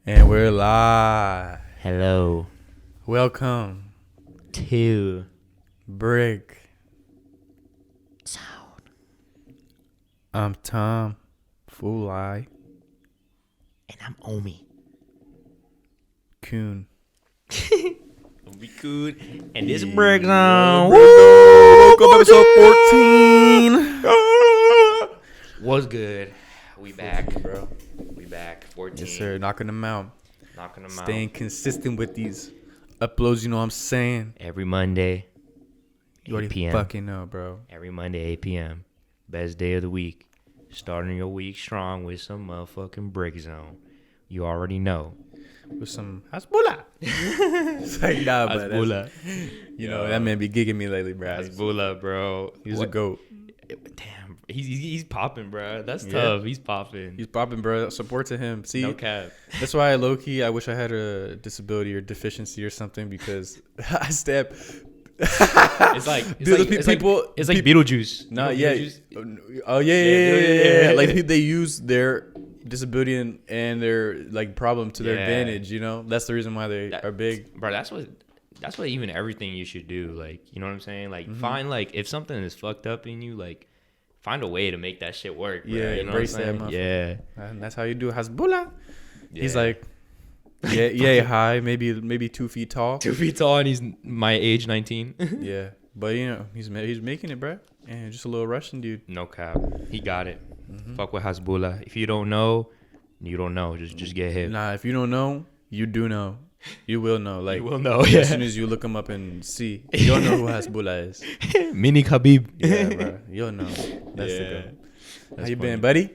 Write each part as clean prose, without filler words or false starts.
And we're live. Hello Welcome, to Brick. Sound. I'm Tom. Fool I. And I'm Omi. Coon. We cool. And this breaks on. Welcome to episode 14. What's good? We back. Bro. We back. 14. Yes, sir. Knocking them out. Staying consistent with these uploads, you know what I'm saying? every Monday, You 8 already p.m. fucking know, bro. Every Monday, 8 p.m. Best day of the week. Starting your week strong with some motherfucking break zone. You already know. With some hasbulla. It's like, nah, but Hasbulla. you know, that man be gigging me lately, bro. Hasbulla, bro. He's a goat. Damn, he's popping, bro. That's Yeah. tough. He's popping. He's popping, bro. Support to him. See, No cap. that's why I low-key, I wish I had a disability or deficiency or something because I stab. It's like Dude, it's people. like Beetlejuice. No, You know yeah. Beetlejuice? Oh yeah. Yeah. Like they use their disability and their like problem to their Yeah. advantage. You know, that's the reason why they are big. Bro, that's what even everything you should do. Like, you know what I'm saying? Like, Mm-hmm. find like if something is fucked up in you, like find a way to make that shit work. Bro. Yeah, you know embrace what I'm that saying? Yeah. And that's how you do hasbulla. He's Yeah. like, yeah, high, maybe 2 feet tall. 2 feet tall and he's my age, 19. Yeah, but you know he's making it, bro. And just a little Russian dude. No cap. He got it. Fuck with Hasbulla. If you don't know, you don't know. Just get hit. Nah, if you don't know, you do know. You will know. Like, You will know, as yeah. soon as you look him up and see, you'll know who Hasbulla is. Mini Khabib. Yeah, bro. You'll know. That's the Yeah. go. How That's you been, funny. buddy?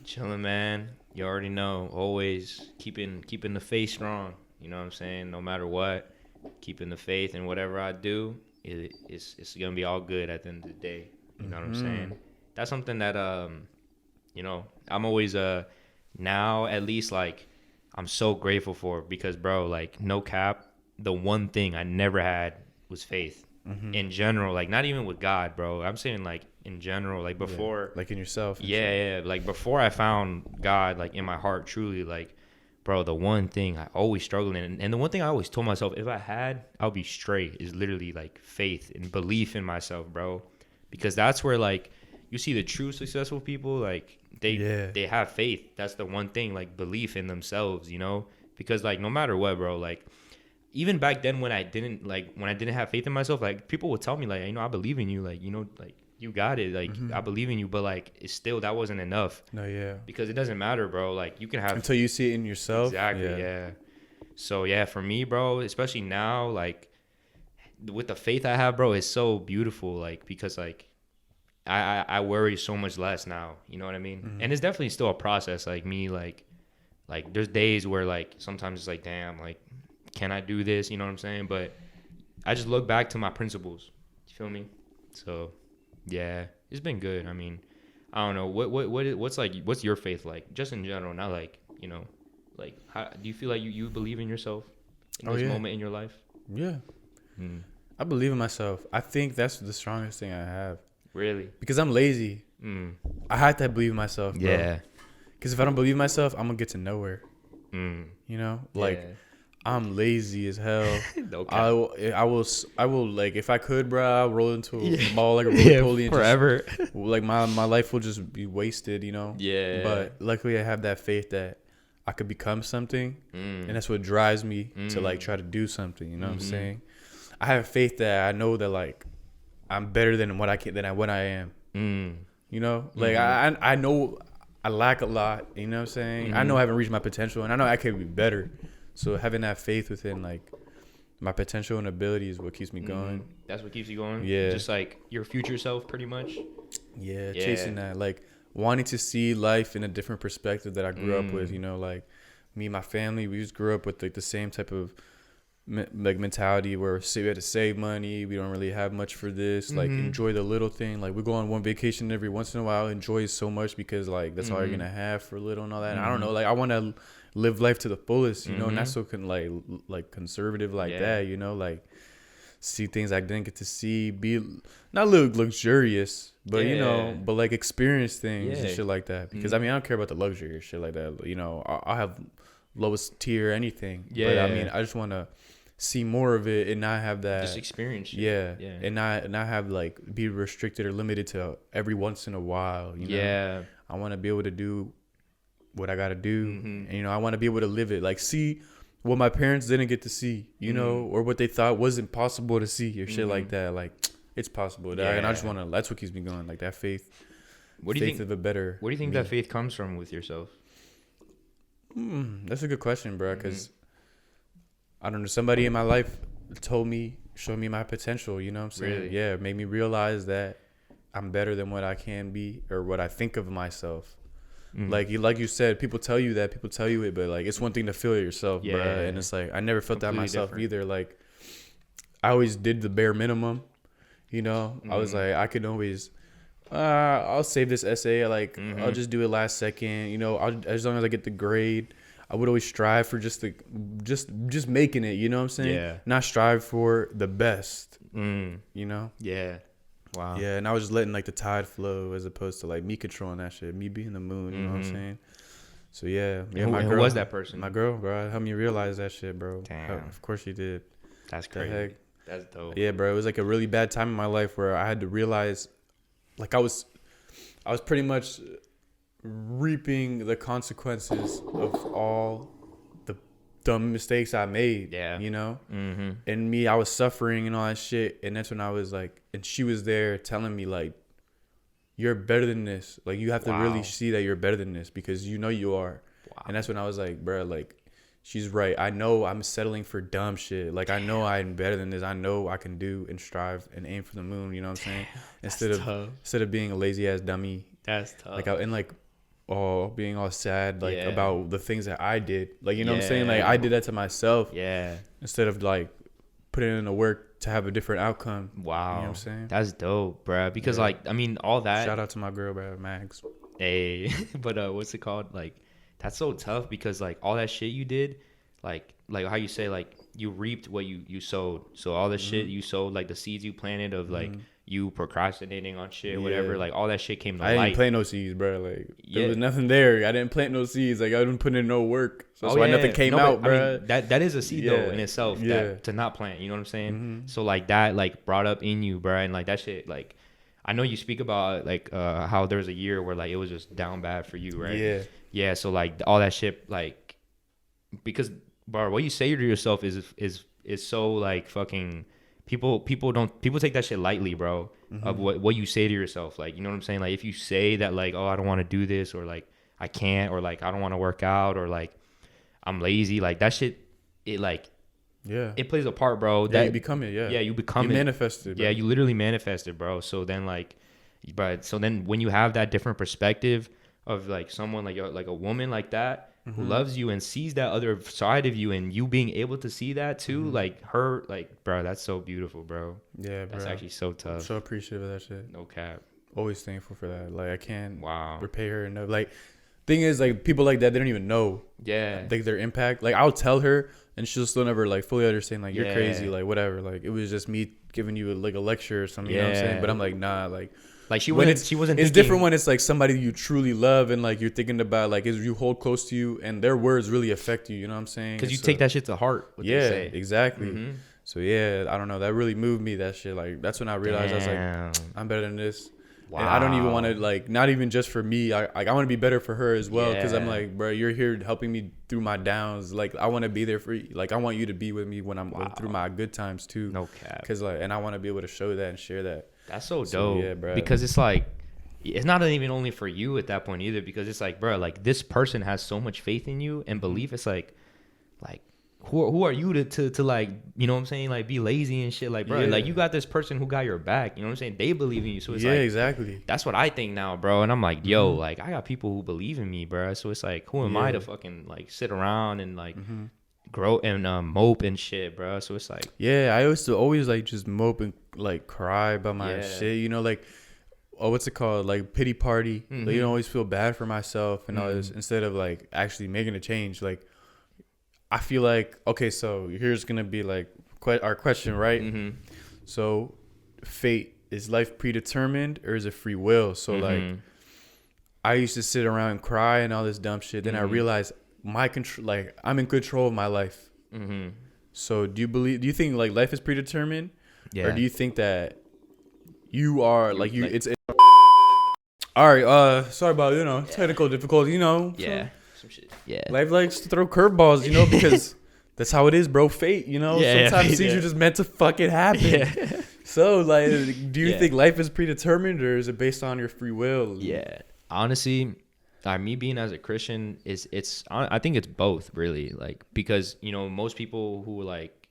Chilling, man. You already know. Always keeping the faith strong. You know what I'm saying? No matter what, keeping the faith in whatever I do, it's gonna be all good at the end of the day. You know what I'm saying? That's something that you know, I'm always now at least like I'm so grateful for because bro, like no cap, the one thing I never had was faith. In general, like not even with God, bro. I'm saying like in general, like before Like in yourself. and yeah, like before I found God, like in my heart, truly, like, bro, the one thing I always struggled in, and the one thing I always told myself, if I had, I'll be straight, is literally like faith and belief in myself, bro, because that's where like you see the true successful people, like they have faith. That's the one thing, like belief in themselves, you know, because like no matter what, bro, like even back then when I didn't have faith in myself, like people would tell me like, you know, I believe in you, like, you know, like you got it, like I believe in you, but like it's still that wasn't enough. No, yeah. Because it doesn't matter, bro. Like you can have Until you see it in yourself. exactly, yeah. So yeah, for me, bro, especially now, like with the faith I have, bro, it's so beautiful. Like because like I worry so much less now. You know what I mean? And it's definitely still a process. Like me, like there's days where like sometimes it's like, damn, like can I do this? You know what I'm saying? But I just look back to my principles. You feel me? So yeah, it's been good. I mean, I don't know what's your faith like, just in general, not like, you know, like how do you feel like you believe in yourself in this moment in your life? Yeah. I believe in myself. I think that's the strongest thing I have. Really? Because I'm lazy. I have to believe in myself, bro. Yeah. Because if I don't believe in myself, I'm going to get to nowhere. You know? Like, I'm lazy as hell. Okay. I will like, if I could, bro, I'll roll into a ball like a roly-poly and forever. just, like, my life will just be wasted, you know? Yeah. But luckily I have that faith that I could become something. And that's what drives me to, like, try to do something, you know what I'm saying? I have faith that I know that, like, I'm better than what I am. You know? Like, I know I lack a lot, you know what I'm saying? I know I haven't reached my potential, and I know I could be better. So having that faith within, like, my potential and ability is what keeps me going. That's what keeps you going? Yeah. Just like your future self, pretty much? Yeah, chasing that. Like, wanting to see life in a different perspective that I grew up with, you know? Like, me and my family, we just grew up with, like, the same type of, like, mentality where we had to save money. We don't really have much for this. Like, enjoy the little thing. Like, we go on one vacation every once in a while. Enjoy it so much because, like, that's all you're going to have for a little and all that. And I don't know. Like, I want to live life to the fullest, you know, not so like conservative like that, you know, like see things I didn't get to see, be not look luxurious, but you know, but like experience things and shit like that. Because I mean, I don't care about the luxury or shit like that. You know, I'll have lowest tier or anything. Yeah. But I mean, I just want to see more of it and not have that. Just experience it. Yeah. Yeah. And not have like be restricted or limited to every once in a while. You know? Yeah. I want to be able to do what I got to do. Mm-hmm. And, I want to be able to live it. Like, see what my parents didn't get to see, you know, or what they thought wasn't possible to see or shit like that. Like, it's possible. Yeah. And I just want to, that's what keeps me going. Like, that faith. What do you think? Of a better. Where do you think me. that faith comes from with yourself? That's a good question, bro. Because I don't know. Somebody in my life showed me my potential. You know what I'm saying? Really? Yeah. Made me realize that I'm better than what I can be or what I think of myself. Like you said, people tell you that, people tell you it, but like it's one thing to feel it yourself, bro. And it's like I never felt that myself either. Like I always did the bare minimum, you know. I was like I could always, I'll save this essay. Like I'll just do it last second, you know. As long as I get the grade, I would always strive for just making it. You know what I'm saying? Yeah. Not strive for the best. You know? Yeah. Wow. Yeah, and I was just letting like the tide flow as opposed to like me controlling that shit, me being the moon. You know what I'm saying? So yeah, Who was that person? My girl, bro. Helped me realize that shit, bro. Damn. Of course she did. That's crazy. Heck? That's dope. Yeah, bro. It was like a really bad time in my life where I had to realize, like I was pretty much reaping the consequences of all the dumb mistakes I made. Yeah. You know? And me, I was suffering and all that shit. And that's when I was like, and she was there telling me like, you're better than this. Like you have to really see that you're better than this because you know you are. Wow. And that's when I was like, bro, like she's right. I know I'm settling for dumb shit. Like I know I'm better than this. I know I can do and strive and aim for the moon. You know what I'm saying? Instead of being a lazy ass dummy. That's tough. Like being all sad like about the things that I did. Like you know what I'm saying? Like I did that to myself. Yeah. Instead of like putting in the work to have a different outcome. Wow. You know what I'm saying? That's dope, bro. Because like I mean all that. Shout out to my girl, bro, Max. Hey, but what's it called? Like that's so tough because like all that shit you did, like how you say like you reaped what you sowed. So all the shit you sowed, like the seeds you planted of like you procrastinating on shit, whatever, like all that shit came to light. I didn't plant no seeds, bro. Like there was nothing there. I didn't plant no seeds. Like I didn't put in no work. So that's why nothing came out, bro. I mean, that is a seed though in itself. That to not plant. You know what I'm saying? So like that like brought up in you, bro, and like that shit like. I know you speak about like how there was a year where like it was just down bad for you, right? Yeah. So like all that shit, like because bro, what you say to yourself is so like fucking people take that shit lightly, bro. Of what you say to yourself, like you know what I'm saying? Like if you say that like I don't want to do this or like I can't or like I don't want to work out or like I'm lazy, like that shit, it like. Yeah, it plays a part, bro. Yeah, you become it. Yeah, you become it. You manifest it. Bro. Yeah, you literally manifest it, bro. So then, like, so then when you have that different perspective of like someone like a woman like that who loves you and sees that other side of you, and you being able to see that too, like her, like, bro, that's so beautiful, bro. Yeah, bro. That's actually so tough. I'm so appreciative of that shit. No cap. Always thankful for that. Like I can't repay her enough. Like, thing is, like people like that, they don't even know. Yeah. Like their impact. Like I'll tell her. And she'll still never like fully understand like you're crazy, like whatever, like it was just me giving you like a lecture or something, you know what I'm saying? But I'm like nah, like she wasn't. It's different when it's like somebody you truly love and like you're thinking about like is you hold close to you and their words really affect you, you know what I'm saying? Because you take that shit to heart. What they say. Exactly. So yeah, I don't know, that really moved me. That shit, like that's when I realized I was like I'm better than this. Wow. And I don't even want to like, not even just for me. I want to be better for her as well. Cause I'm like, bro, you're here helping me through my downs. Like I want to be there for you. Like I want you to be with me when I'm going through my good times too. No cap. Cause like, and I want to be able to show that and share that. That's so dope. Yeah, bro. Because it's like, it's not even only for you at that point either. Because it's like, bro, like this person has so much faith in you and belief. It's like who are you to like, you know what I'm saying, like be lazy and shit, like bro, like you got this person who got your back, you know what I'm saying, they believe in you, so it's like exactly, that's what I think now, bro, and I'm like yo, like I got people who believe in me, bro, so it's like who am I to fucking like sit around and like grow and mope and shit, bro, so it's like I used to always like just mope and like cry about my shit, you know, like what's it called, like pity party, like you don't always feel bad for myself and all this instead of like actually making a change. Like I feel like, okay, so here's going to be like our question, right? So fate, is life predetermined or is it free will? So like I used to sit around and cry and all this dumb shit. Then I realized my control, like I'm in control of my life. Mm-hmm. So do you think like life is predetermined? Yeah. Or do you think that you are like you? Like, It's all right. Sorry about technical difficulty. yeah. Some shit. Yeah. Life likes to throw curveballs. Because that's how it is, bro. Fate. Yeah, sometimes yeah. things are just meant to fucking happen. Yeah. So like, do you Yeah. think life is predetermined or is it based on your free will? Yeah. Honestly, me being as a Christian I think it's both really, like, because most people who like,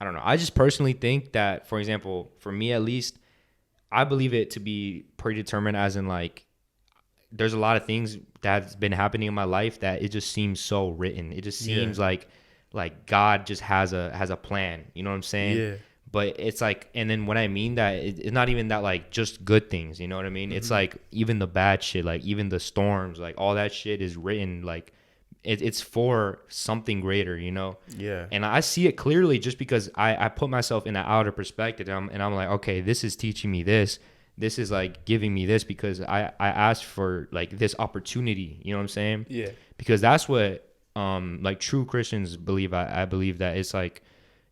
I don't know, I just personally think that, for example, for me at least, I believe it to be predetermined, as in like there's a lot of things that's been happening in my life that it just seems so written. It just seems like God just has a plan. You know what I'm saying? Yeah. But it's like, and then when I mean that, it's not even that like just good things. You know what I mean? Mm-hmm. It's like even the bad shit, like even the storms, like all that shit is written like it's for something greater, Yeah. And I see it clearly just because I put myself in an outer perspective, and I'm like, okay, this is teaching me this. This is like giving me this because I asked for like this opportunity. You know what I'm saying? Yeah. Because that's what like true Christians believe. I believe that it's like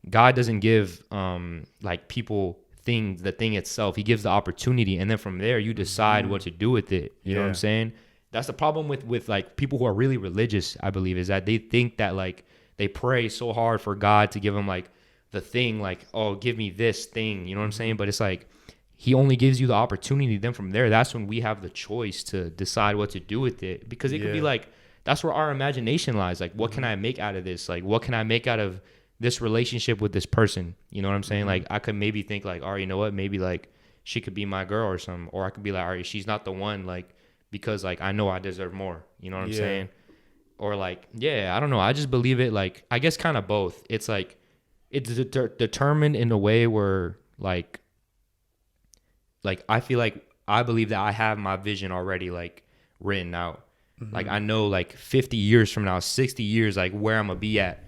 God doesn't give like people the thing itself. He gives the opportunity, and then from there you decide what to do with it. You know what I'm saying? That's the problem with like people who are really religious, I believe, is that they think that like they pray so hard for God to give them like the thing, like, oh, give me this thing. You know what I'm saying? But it's like he only gives you the opportunity. Then from there, that's when we have the choice to decide what to do with it, because it could be like, that's where our imagination lies. Like, what can I make out of this? Like, what can I make out of this relationship with this person? You know what I'm saying? Like, I could maybe think like, all right, you know what? Maybe like she could be my girl or something. Or I could be like, all right, she's not the one, like, because like I know I deserve more. You know what I'm saying? Or like, I don't know. I just believe it, like, I guess kind of both. It's like, it's determined in a way where like I feel like I believe that I have my vision already like written out. Like I know like 50 years from now, 60 years, like where I'm gonna be at.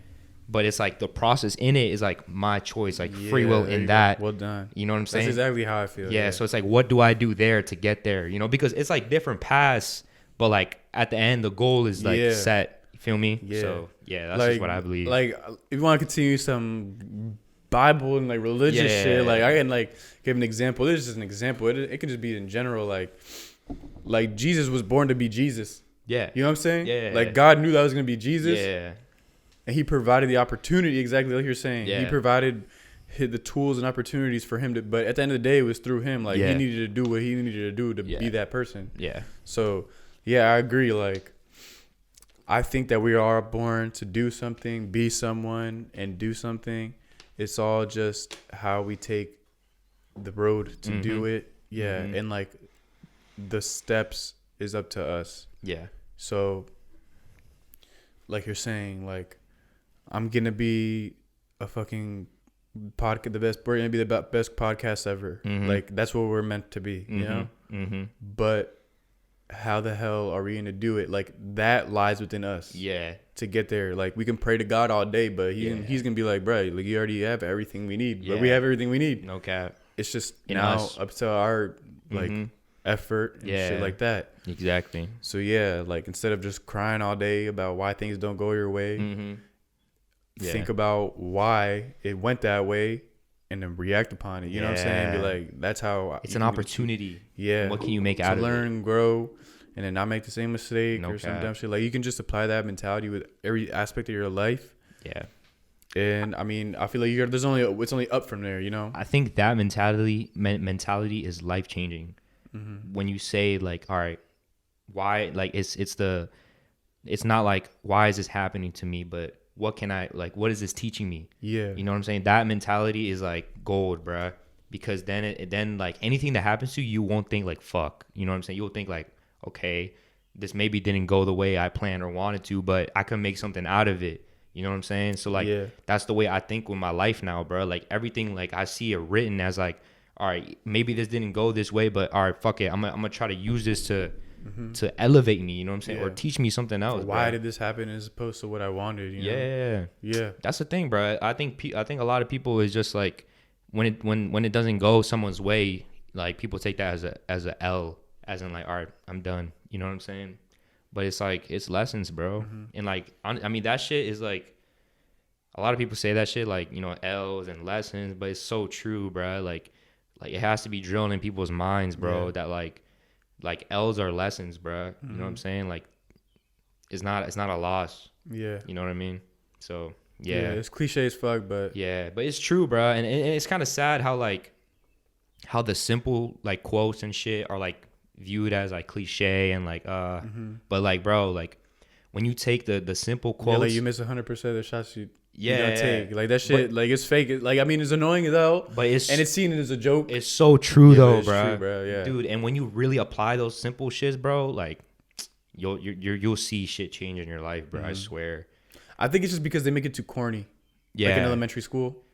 But it's like the process in it is like my choice, like free will in that. Well done. You know what I'm saying? That's exactly how I feel. Yeah. So it's like, what do I do there to get there? Because it's like different paths, but like at the end, the goal is like set. You feel me? Yeah. So that's like, just what I believe. Like if you want to continue some Bible and like religious shit, like I can like give an example. This is just an example. It could just be in general, like Jesus was born to be Jesus. Yeah. You know what I'm saying? Yeah. Like God knew that was gonna be Jesus. Yeah. And he provided the opportunity, exactly like you're saying. Yeah. He provided the tools and opportunities for him to, but at the end of the day, it was through him. Like he needed to do what he needed to do to be that person. Yeah. So I agree. Like I think that we are born to do something, be someone, and do something. It's all just how we take the road to do it. Yeah. And like the steps is up to us. Yeah. So like you're saying, like I'm going to be a fucking podcast, we're going to be the best podcast ever. Like that's what we're meant to be, you know? But how the hell are we going to do it? Like that lies within us. Yeah. To get there. Like we can pray to God all day, but he's going to be like, bro, like you already have everything we need. But we have everything we need. No cap. It's just in now us. Up to our like effort and shit like that. Exactly. So like instead of just crying all day about why things don't go your way, think about why it went that way and then react upon it. You know what I'm saying? Be like, that's how it's an opportunity. Yeah. What can you make out of it? To learn, grow, and then not make the same mistake or some cap. dumb shit. Like you can just apply that mentality with every aspect of your life. Yeah. And I mean, I feel like it's only up from there, you know? I think that mentality is life changing. When you say like, all right, why, like it's not like, why is this happening to me? But what is this teaching me? Yeah. You know what I'm saying? That mentality is like gold, bruh. Because then like anything that happens to you, you won't think like, fuck. You know what I'm saying? You'll think like, okay, this maybe didn't go the way I planned or wanted to, but I can make something out of it. You know what I'm saying? So like, that's the way I think with my life now, bro. Like everything, like I see it written as like, all right, maybe this didn't go this way, but all right, fuck it. I'm gonna try to use this to elevate me. You know what I'm saying? Or teach me something else. Why did this happen as opposed to what I wanted? You know? Yeah. That's the thing, bro. I think a lot of people is just like when it doesn't go someone's way, like people take that as a L, as in like, all right, I'm done. You know what I'm saying? but it's like it's lessons, bro. And like I mean that shit is like a lot of people say that shit like, you know, L's and lessons, but it's so true, bro. Like it has to be drilled in people's minds, bro, that like L's are lessons, bro. You know what I'm saying? Like it's not a loss. Yeah. You know what I mean? So yeah, it's cliche as fuck, but yeah, but it's true, bro. And it's kind of sad how the simple like quotes and shit are like viewed as like cliche and like but like, bro, like when you take the simple quotes, like you miss 100% of the shots you yeah, don't take. Like that shit, like it's fake. Like I mean, it's annoying though, but it's seen as a joke. It's so true though, bro. True, bro. Yeah, dude. And when you really apply those simple shits, bro, like you'll see shit change in your life, bro. I swear. I think it's just because they make it too corny. Yeah, like in elementary school.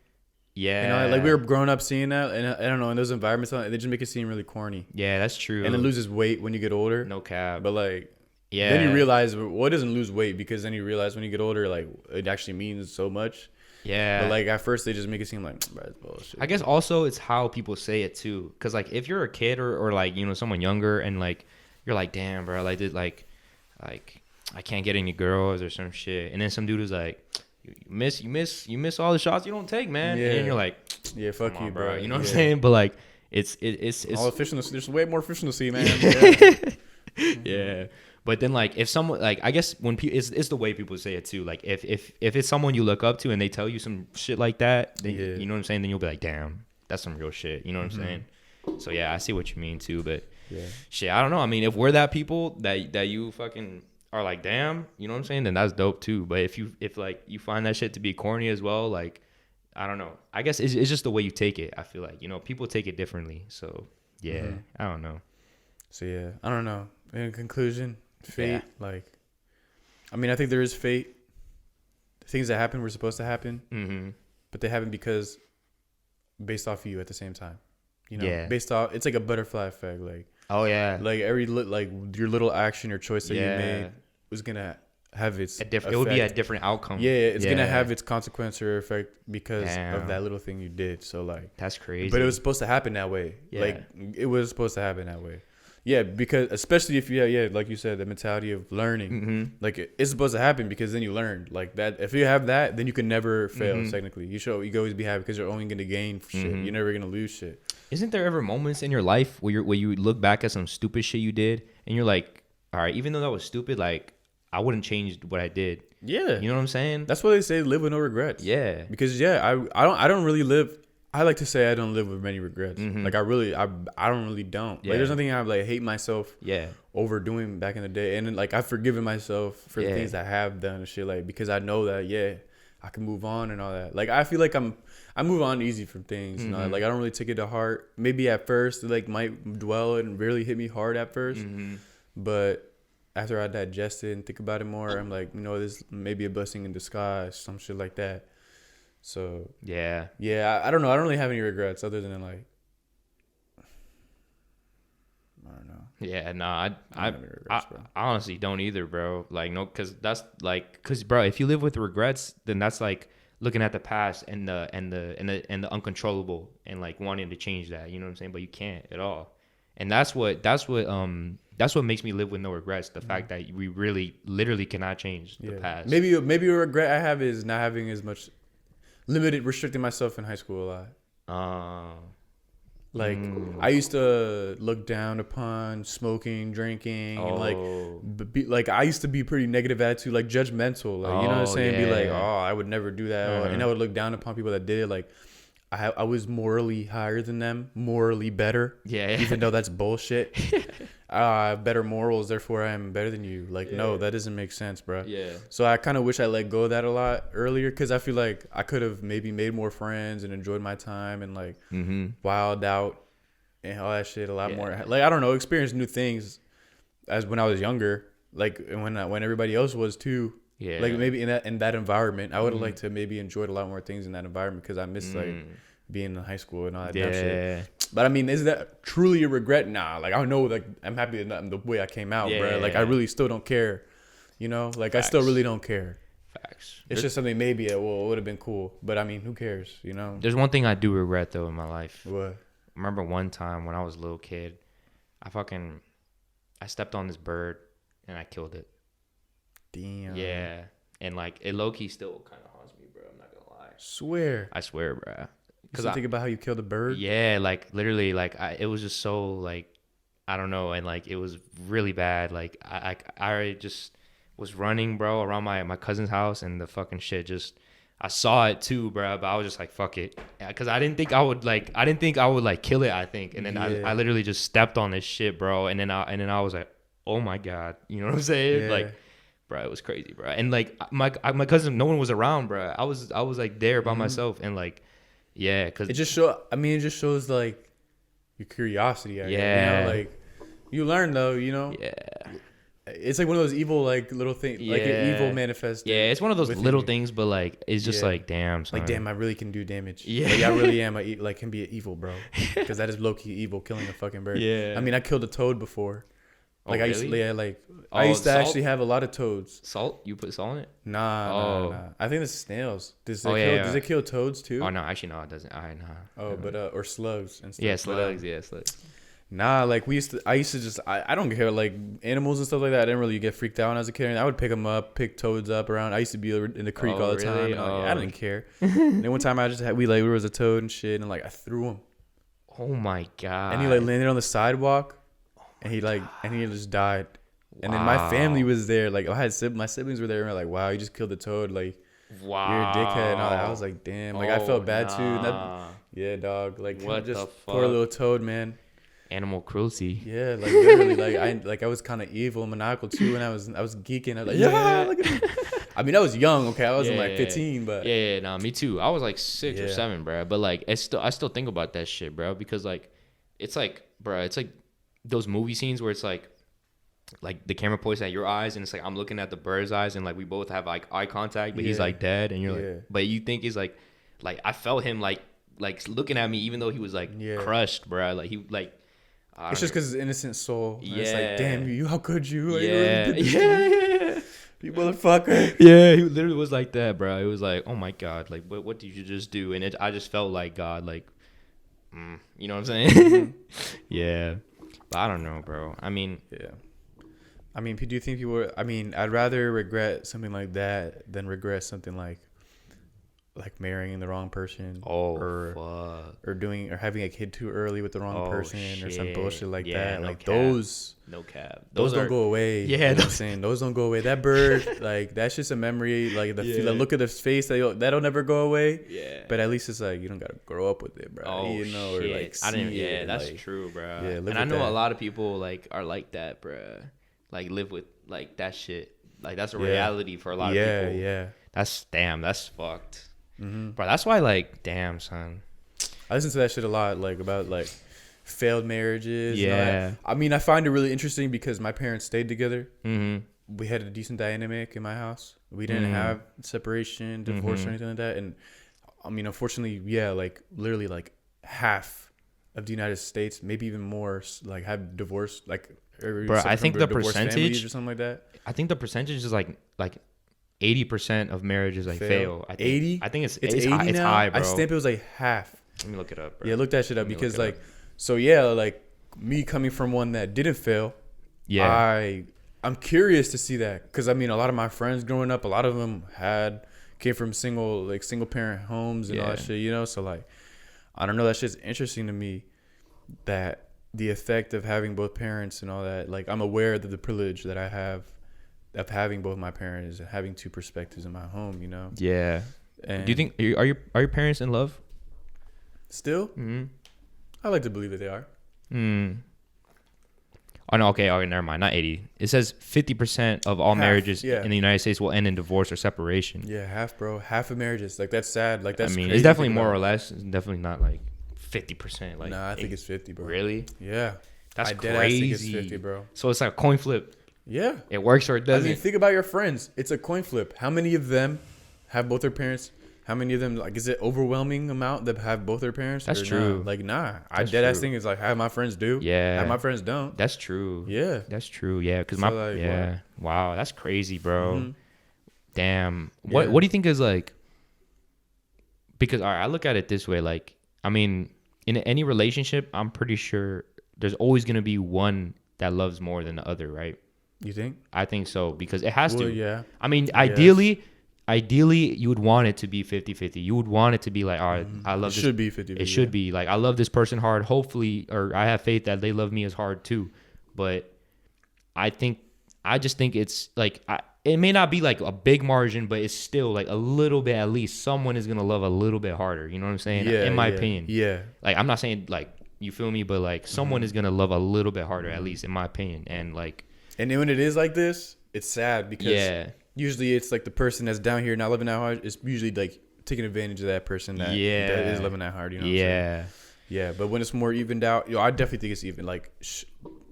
Yeah, you know, like we were growing up seeing that, and I don't know, in those environments, they just make it seem really corny. Yeah, that's true. And it loses weight when you get older. No cap. But like, yeah, then you realize, well, it doesn't lose weight because then you realize when you get older, like it actually means so much. Yeah. But like at first they just make it seem like, bro, it's bullshit. I guess also it's how people say it too, because like if you're a kid or like, you know, someone younger and like you're like, damn, bro, like I can't get any girls or some shit, and then some dude is like, you miss all the shots you don't take, man. Yeah. And you're like, yeah, fuck you, bro. You know what I'm saying? But like it's all efficiency. There's way more efficiency, man. Yeah. But then like if someone like, I guess when people, it's the way people say it too. Like if it's someone you look up to and they tell you some shit like that, then you know what I'm saying, then you'll be like, damn, that's some real shit. You know what I'm saying? So yeah, I see what you mean too. But shit, I don't know. I mean, if we're that people that you fucking are like, damn, you know what I'm saying, then that's dope too. But if like you find that shit to be corny as well, like I don't know. I guess it's just the way you take it. I feel like, you know, people take it differently. So yeah, I don't know. So yeah, I don't know. In conclusion, fate, like, I mean, I think there is fate. Things that happen were supposed to happen, but they happen because based off of you at the same time. You know, based off, it's like a butterfly effect. Like, oh yeah, like like your little action or choice that you made was gonna have its it would be a different outcome. Yeah, it's gonna have its consequence or effect because of that little thing you did. So like, that's crazy. But it was supposed to happen that way. Yeah. Like it was supposed to happen that way. Yeah, because especially if you have, like you said, the mentality of learning, like it's supposed to happen because then you learned like that. If you have that, then you can never fail. Technically, you can always be happy because you're only gonna gain shit. You're never gonna lose shit. Isn't there ever moments in your life where you look back at some stupid shit you did and you're like, all right, even though that was stupid, like I wouldn't change what I did. Yeah, you know what I'm saying? That's why they say live with no regrets. Yeah, because I don't really live. I like to say I don't live with many regrets. Like I don't really don't. Yeah. Like there's nothing I like hate myself. Overdoing back in the day, and then, like I've forgiven myself for the things I have done and shit. Like because I know that I can move on and all that. Like I feel like I move on easy from things. You know, like I don't really take it to heart. Maybe at first it like might dwell and really hit me hard at first, but after I digest it and think about it more, I'm like, you know, this may be a blessing in disguise, some shit like that. So yeah, I don't know. I don't really have any regrets other than like, I don't know. Yeah, no, I honestly don't either, bro. Like no, because that's like, because bro, if you live with regrets, then that's like looking at the past and the uncontrollable and like wanting to change that. You know what I'm saying? But you can't at all. And that's what makes me live with no regrets. The fact that we really literally cannot change the past. Maybe a regret I have is not having as much. Restricting myself in high school a lot. Like I used to look down upon smoking, drinking, and like I used to be pretty negative attitude, like judgmental, like you know what I'm saying? Be like, I would never do that, and I would look down upon people that did it. Like I was morally higher than them, morally better. Even though that's bullshit. Better morals, therefore I am better than you. Like no, that doesn't make sense, bro. So I kind of wish I let go of that a lot earlier, because I feel like I could have maybe made more friends and enjoyed my time and like wild out and all that shit a lot more. Like I don't know, experience new things as when I was younger, like when everybody else was too. Like maybe in that environment, I would have liked to maybe enjoyed a lot more things in that environment, because I miss like being in high school and all that dumb shit. But I mean, is that truly a regret? Nah, like I know, like I'm happy with the way I came out, bro. Like I really still don't care, you know. Like I still really don't care. Facts. It's just something maybe it would have been cool, but I mean, who cares, you know? There's one thing I do regret though in my life. What? I remember one time when I was a little kid, I stepped on this bird and I killed it. Damn. Yeah, and like it low key still kind of haunts me, bro. I'm not gonna lie. Swear. I swear, bro. Because I think about how you killed a bird. Yeah, like literally, like it was just so like I don't know, and like it was really bad. Like I just was running, bro, around my cousin's house, and the fucking shit just. I saw it too, bro, but I was just like, fuck it. Because I didn't think I would kill it, I think. And then I literally just stepped on this shit, bro. And then I was like, oh my God. You know what I'm saying? Yeah. Like, bro, it was crazy, bro. And like my cousin, no one was around, bro. I was like there by myself. And like, yeah. Because it just shows like your curiosity. I guess, you know, like you learn though, you know? Yeah. It's like one of those evil like little things, like an evil manifest. Yeah, it's one of those little things, but like it's just like damn, son. Like damn, I really can do damage. Yeah, like, I really am. Like can be evil, bro. Because that is low key evil, killing a fucking bird. Yeah, I mean, I killed a toad before. Like I used to actually have a lot of toads. Salt? You put salt in it? Nah. I think it's snails. Does it kill toads too? Oh no, actually no, it doesn't. But or slugs and stuff. Yeah, slugs. Slugs. Nah, like I used to just I don't care like animals and stuff like that. I didn't really get freaked out when I was a kid. I would pick them up, pick toads up around. I used to be in the creek all the time. And, I didn't care. And then one time I just had there was a toad and shit, and like I threw him. Oh my God! And he like landed on the sidewalk, and he just died. Wow. And then my family was there. Like my siblings were there, and were like, wow, you just killed the toad. Like, wow, you're a dickhead. And I was like, damn. Like I felt bad too. Yeah, dog. Like what just the fuck? Poor little toad, man. Animal cruelty. Yeah, like literally, I was kind of evil and maniacal too, and I was geeking. I was like, yeah, look at me. I mean, I was young, okay, I wasn't like 15, but nah, me too. I was like 6 or 7, bro. But like, I still think about that shit, bro, because like, it's like, bro, it's like those movie scenes where it's like the camera points at your eyes, and it's like I'm looking at the bird's eyes, and like we both have like eye contact, but he's like dead, and you're like, but you think he's like I felt him like looking at me, even though he was like crushed, bro. Like he like. It's just because his innocent soul. Yeah. It's like, damn you, how could you? Like, yeah. You motherfucker. Yeah, he literally was like that, bro. It was like, oh my God, like, what did you just do? And I just felt like God, like, you know what I'm saying? Mm-hmm. Yeah. But I don't know, bro. I mean. Yeah. I mean, do you think people were, I'd rather regret something like that than regret something like marrying the wrong person, or having a kid too early with the wrong person, or some bullshit like that. No like cap. Those, no cap. Those don't go away. Yeah, you know what I'm saying, those don't go away. That bird, like that's just a memory. Like the look of the face, that'll never go away. Yeah, but at least it's like you don't gotta grow up with it, bro. Oh you know, shit. Or like I didn't. Yeah, it, that's like, true, bro. Yeah, and I know that. A lot of people like are like that, bro. Like live with like that shit. Like that's a reality for a lot of people. Yeah. That's fucked. Mm-hmm. Bro, that's why, like, damn, son. I listen to that shit a lot, like, about, like, failed marriages. Yeah. I mean, I find it really interesting because my parents stayed together. Mm-hmm. We had a decent dynamic in my house. We didn't have separation, divorce, or anything like that. And, I mean, unfortunately, like, literally, like, half of the United States, maybe even more, like, have divorced, like, bro, I think the percentage or something like that. I think the percentage is, like 80% of marriages fail. I think, 80? I think it's 80 high, it's high, bro. I stamp it was like half. Let me look it up, bro. Yeah, look that shit up because like, so yeah, like me coming from one that didn't fail. Yeah. I'm curious to see that because I mean, a lot of my friends growing up, a lot of them came from single parent homes and all that shit, you know. So like, I don't know, that shit's interesting to me. That the effect of having both parents and all that. Like, I'm aware of the privilege that I have of having both my parents and having two perspectives in my home, you know. Yeah. And do you think are your parents in love still? Mm-hmm. I like to believe that they are. Oh no, okay, never mind. Not 80. It says 50% of all marriages in the United States will end in divorce or separation. Yeah, half of marriages. Like that's sad. Like that's. I mean, it's definitely more or less. It's definitely not like 50%. Like, nah, I think it's 50, bro. Really? Yeah. That's crazy. Think it's 50, bro. So it's like a coin flip. Yeah. It works or it doesn't. I mean, think about your friends. It's a coin flip. How many of them have both their parents? How many of them, like, is it overwhelming amount that have both their parents? That's true. Nah? Like, nah. I dead ass thing is like, half my friends do. Yeah. Half my friends don't. That's true. Yeah. That's true. Yeah. Because wow. That's crazy, bro. Mm-hmm. Damn. What do you think is like, because, all right, I look at it this way. Like, I mean, in any relationship, I'm pretty sure there's always going to be one that loves more than the other, right? You think? I think so because it has to. Yeah. I mean, Yes. ideally, you would want it to be 50-50. You would want it to be like, all right, I love It this. should be 50. It should be like, I love this person hard. Hopefully, or I have faith that they love me as hard too. But I just think it's like, it may not be like a big margin, but it's still like a little bit, at least someone is going to love a little bit harder. You know what I'm saying? Yeah. In my opinion. Yeah. Like, I'm not saying like, you feel me? But like, someone is going to love a little bit harder, at least in my opinion. And like, and then when it is like this, it's sad because yeah. usually it's like the person that's down here not living that hard is usually like taking advantage of that person that is living that hard. You know what I'm saying? Yeah. But when it's more evened out, I definitely think it's even. Like,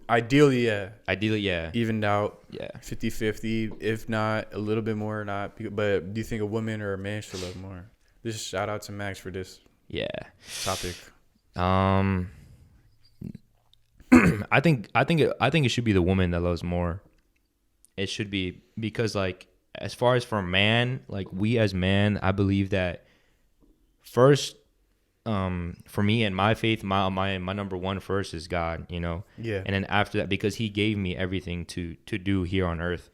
ideally, yeah. Evened out. Yeah. 50-50, if not a little bit more, not. But do you think a woman or a man should love more? Just shout out to Max for this topic. I think it should be the woman that loves more. It should be because like as far as for man, like we as man, I believe that first, for me and my faith, my number one first is God, you know. Yeah. And then after that, because He gave me everything to do here on earth,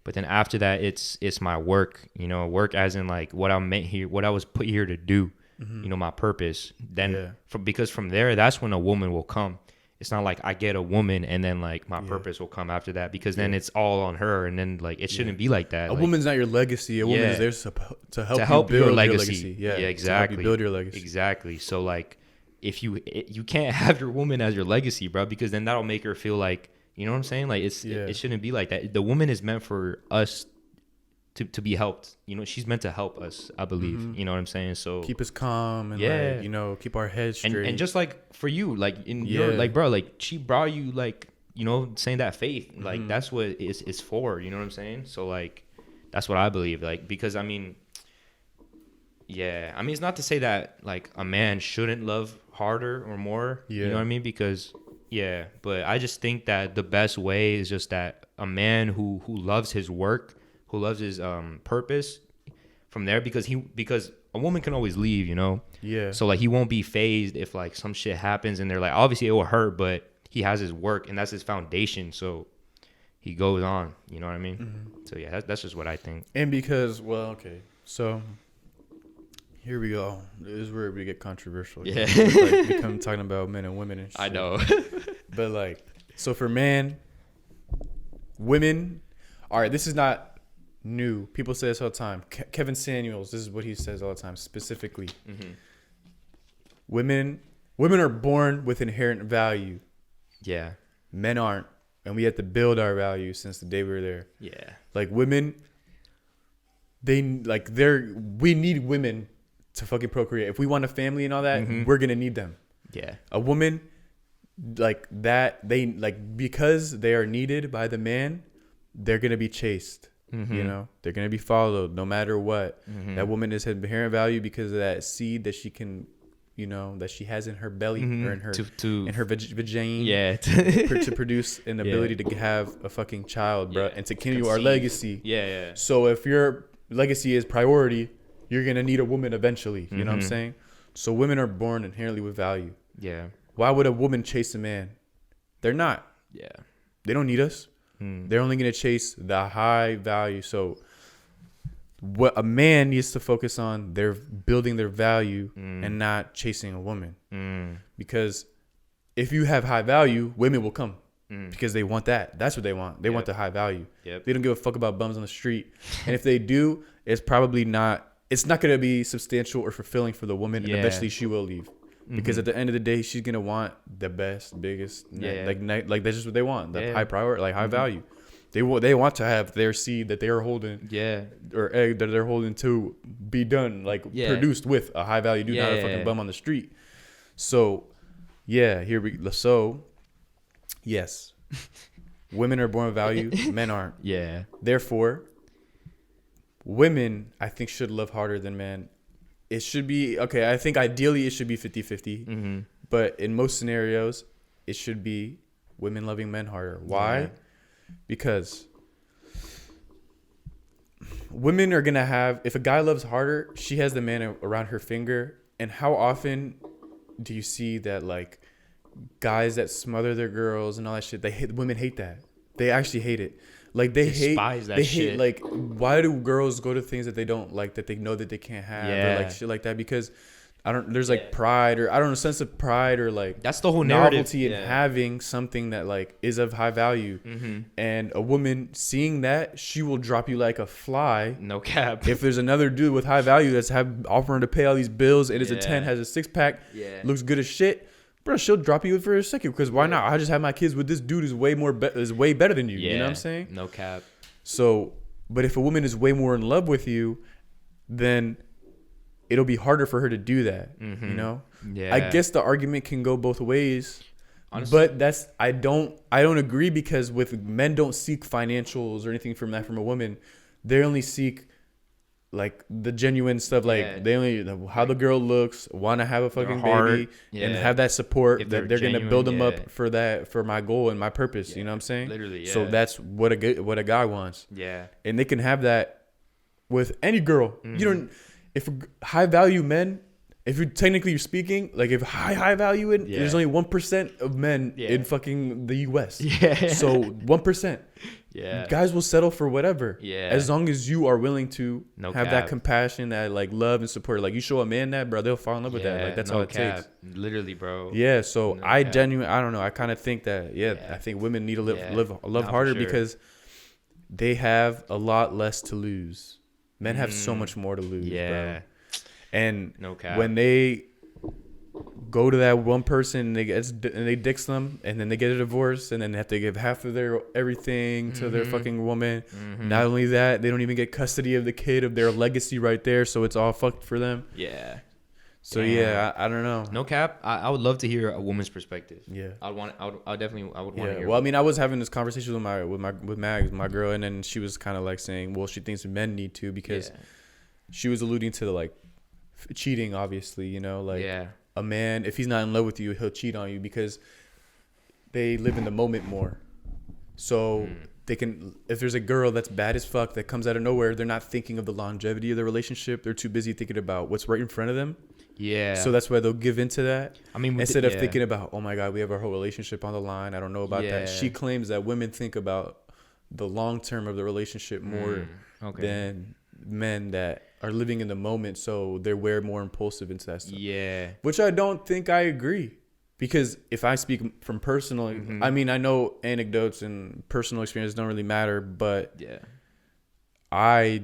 but then after that, it's my work, you know, work as in like what I'm meant here, what I was put here to do, you know, my purpose. Then because from there, that's when a woman will come. It's not like I get a woman and then like my purpose will come after that, because then it's all on her, and then like it shouldn't be like that. A woman's not your legacy. A woman is there to help you build your legacy. Yeah, exactly. To help you build your legacy. Exactly. So like, if you can't have your woman as your legacy, bro, because then that'll make her feel like, you know what I'm saying? Like it shouldn't be like that. The woman is meant for us to be helped. You know, she's meant to help us, I believe. You know what I'm saying? So keep us calm and like, you know, keep our heads straight. And just like for you, like in your like, bro, like she brought you like, you know, saying that faith, like that's what it's for. You know what I'm saying? So like, that's what I believe. Like, because I mean, it's not to say that like a man shouldn't love harder or more. You know what I mean? Because but I just think that the best way is just that a man who loves his work, who loves his purpose, from there, because a woman can always leave, you know. So like, he won't be phased if like some shit happens and they're like, obviously it will hurt, but he has his work and that's his foundation, so he goes on. You know what I mean? So yeah, that's just what I think. And because, well, okay, so here we go. This is where we get controversial. Yeah. Like become talking about men and women and shit. I know. But like, so for women, all right, this is not new. People say this all the time. Kevin Samuels, this is what he says all the time, specifically. Women are born with inherent value. Yeah. Men aren't. And we have to build our value since the day we were there. Yeah. Like women, we need women to fucking procreate. If we want a family and all that, we're going to need them. Yeah. A woman like that, because they are needed by the man, they're going to be chased. You know, they're going to be followed no matter what. That woman is inherent value because of that seed that she can, you know, that she has in her belly or in her vagina to produce an ability to have a fucking child, bro, and to continue our legacy. So if your legacy is priority, you're going to need a woman eventually. You know what I'm saying? So women are born inherently with value. Yeah. Why would a woman chase a man? They're not. Yeah. They don't need us. They're only going to chase the high value. So what a man needs to focus on, they're building their value and not chasing a woman. Because if you have high value, women will come because they want that. That's what they want. They want the high value. They don't give a fuck about bums on the street. And if they do, it's not going to be substantial or fulfilling for the woman. And eventually she will leave. Because at the end of the day, she's gonna want the best, biggest, like that's just what they want. The high priority, like high value. They want to have their seed that they are holding, or egg that they're holding to be done, produced with a high value dude, not a fucking bum on the street. So, yes, women are born with value, men aren't. Yeah. Therefore, women, I think, should love harder than men. It should be, okay, I think ideally it should be 50-50. But in most scenarios, it should be women loving men harder. Why? Yeah. Because women are going to have, if a guy loves harder, she has the man around her finger. And how often do you see that, like, guys that smother their girls and all that shit, women hate that. They actually hate it. Like they despise that they shit. hate like why do girls go to things that they don't like that they know that they can't have or like shit like that because there's like pride or I don't know sense of pride or like that's the whole narrative. Novelty in having something that like is of high value. And a woman seeing that, she will drop you like a fly. No cap. If there's another dude with high value that's offering to pay all these bills and is a 10, has a 6-pack, looks good as shit, bro, she'll drop you for a second because why not? I just have my kids with this dude who's way better than you. You know what I'm saying? No cap. So, but if a woman is way more in love with you, then it'll be harder for her to do that. You know? Yeah. I guess the argument can go both ways. Honestly. But I don't agree because with men don't seek financials or anything from a woman. They only seek like the genuine stuff, like they only how the girl looks, want to have a fucking baby, and have that support that they're gonna build them up for my goal and my purpose. You know what I'm saying? Literally. Yeah. So that's what a guy wants. Yeah. And they can have that with any girl. You don't if high value men. If you're technically speaking, like if high value it, there's only 1% of men in fucking the U.S. So 1%. Guys will settle for whatever. As long as you are willing to have that compassion, that like love and support. Like you show a man that, bro, they'll fall in love with that. Like that's all it takes. Literally, bro. Yeah. So I genuinely, I don't know. I kind of think that. I think women need to love harder because they have a lot less to lose. Men have so much more to lose. Bro. And when they go to that one person and they dicks them and then they get a divorce and then they have to give half of their everything to their fucking woman. Not only that, they don't even get custody of the kid of their legacy right there. So it's all fucked for them. So I don't know. No cap. I would love to hear a woman's perspective. I would definitely want to hear. Well, I mean, I was having this conversation with Mags, my girl, and then she was kind of like saying, well, she thinks men need to because she was alluding to the like cheating, obviously, you know, like a man, if he's not in love with you, he'll cheat on you because they live in the moment more. So they can, if there's a girl that's bad as fuck that comes out of nowhere, they're not thinking of the longevity of the relationship. They're too busy thinking about what's right in front of them. So that's why they'll give into that. I mean, instead of thinking about, oh my God, we have our whole relationship on the line. I don't know about that. She claims that women think about the long term of the relationship more than men that are living in the moment, so they're way more impulsive into that stuff. Which I don't think I agree, because if I speak from personal, I mean, I know anecdotes and personal experience don't really matter, but I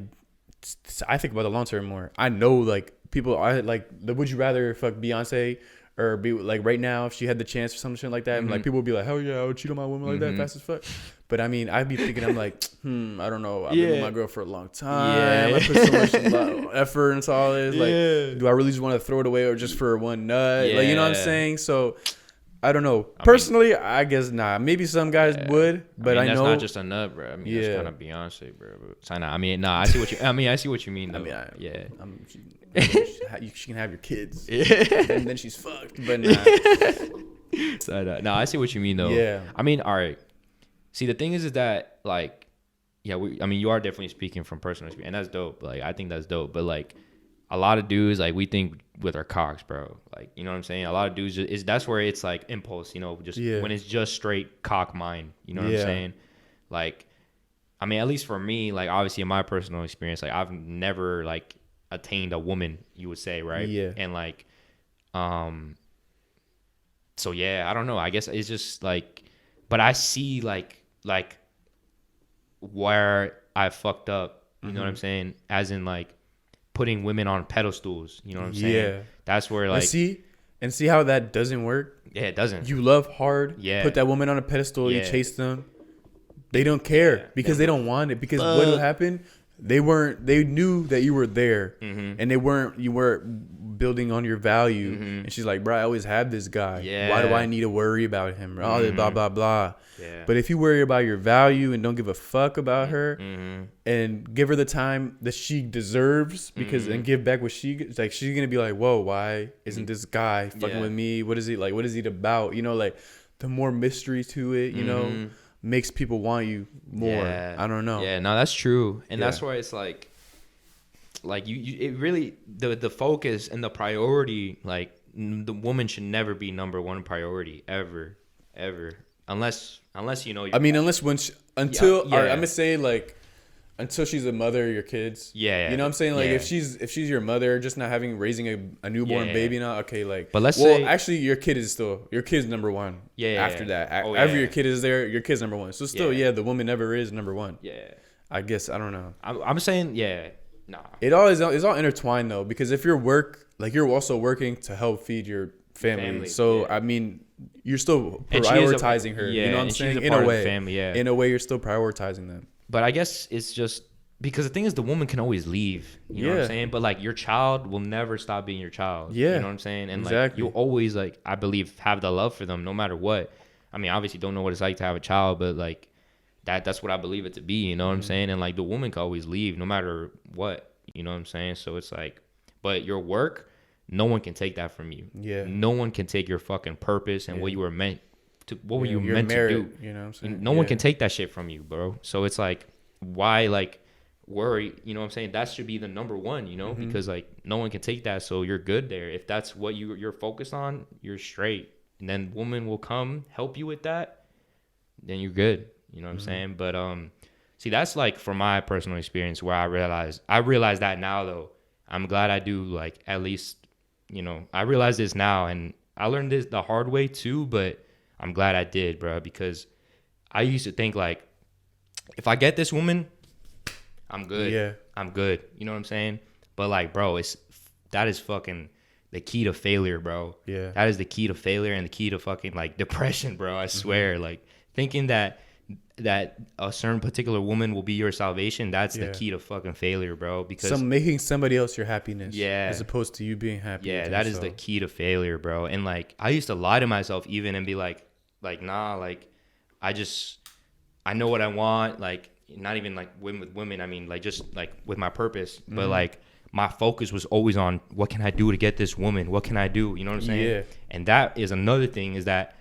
think about the long term more. I know like people, I like the would you rather fuck Beyonce or be like right now if she had the chance or something like that, and like people would be like, hell yeah, I would cheat on my woman like that fast as fuck. But I mean, I'd be thinking, I'm like, I don't know. I've been with my girl for a long time. I put so much effort into all this. Like, do I really just want to throw it away or just for one nut? Like, you know what I'm saying? So, I don't know. Personally, I guess not. Maybe some guys would, but I know that's not just a nut, bro. I mean, that's kind of Beyonce, bro. I mean, nah, I see what you. I see what you mean. Though. She can have your kids, and then she's fucked. But nah. No, I see what you mean though. I mean, all right. See, the thing is that like, I mean, you are definitely speaking from personal experience, and that's dope. Like, I think that's dope. But like, a lot of dudes, like, we think with our cocks, bro. Like, you know what I'm saying? A lot of dudes that's where it's like impulse, you know, just when it's just straight cock mind. You know what I'm saying? Like, I mean, at least for me, like, obviously in my personal experience, like, I've never like attained a woman, you would say, right? And like, so yeah, I don't know. I guess it's just like, but I see like where I fucked up. You know what I'm saying? As in like putting women on pedestals. You know what I'm saying? That's where like see how that doesn't work. It doesn't. You love hard. Put that woman on a pedestal. You chase them. They don't care because they don't want it. Because what will happen? They knew that you were there, and you weren't building on your value. And she's like, bro, I always have this guy. Why do I need to worry about him? All this blah blah blah. But if you worry about your value and don't give a fuck about her, and give her the time that she deserves, and give back what she's gonna be like, whoa, why isn't this guy fucking with me? What is he like? What is he about? You know, like the more mystery to it, you know, makes people want you more. I don't know. No, that's true. And that's why it's like you it really, the focus and the priority, like the woman should never be number one priority ever. unless you know. I mean, unless when until Yeah. all right, I'm gonna say like until she's a mother of your kids. Yeah. You know what I'm saying? Like Yeah. if she's your mother, just not raising a newborn Yeah. baby now. Okay, like. But let's well, say actually, your kid's number one. Yeah. After that, Oh, after yeah. your kid is there, your kid's number one. So still, Yeah. yeah, the woman never is number one. Yeah. I guess I don't know. I'm saying yeah. Nah. It's all intertwined though, because if you're you're also working to help feed your family. So yeah. I mean, you're still And she is prioritizing her. Yeah, You know what I'm and she's saying? a In part a of the way, family, yeah. In a way, you're still prioritizing them. But I guess it's just because the thing is, the woman can always leave. You know what I'm Yeah. saying? But like your child will never stop being your child. Yeah. You know what I'm saying? And like Exactly. you'll always like, I believe, have the love for them no matter what. I mean, obviously don't know what it's like to have a child, but like that's what I believe it to be. You know what I'm saying? And like the woman can always leave no matter what. You know what I'm saying? So it's like, but your work, no one can take that from you. Yeah. No one can take your fucking purpose and what you were meant to, what were you Your meant merit, to do? You know what I'm saying? No one can take that shit from you, bro. So it's like, why like worry? You know what I'm saying? That should be the number one, you know, because like no one can take that. So you're good there. If that's what you're focused on, you're straight. And then woman will come help you with that. Then you're good. You know what I'm saying? But see, that's like from my personal experience where I realize that now though. I'm glad I do, like, at least, you know, I realize this now, and I learned this the hard way too, but I'm glad I did, bro, because I used to think like, if I get this woman, I'm good. Yeah. I'm good. You know what I'm saying? But like, bro, that is fucking the key to failure, bro. Yeah. That is the key to failure and the key to fucking like depression, bro. I swear. Like thinking that a certain particular woman will be your salvation, that's the key to fucking failure, bro. Because making somebody else your happiness. Yeah. As opposed to you being happy. Yeah, that is the key to failure, bro. And like I used to lie to myself even and be like nah, like I know what I want, like not even like with women, I mean like just like with my purpose, but like my focus was always on what can I do to get this woman? What can I do? You know what I'm saying? Yeah. And that is another thing, is that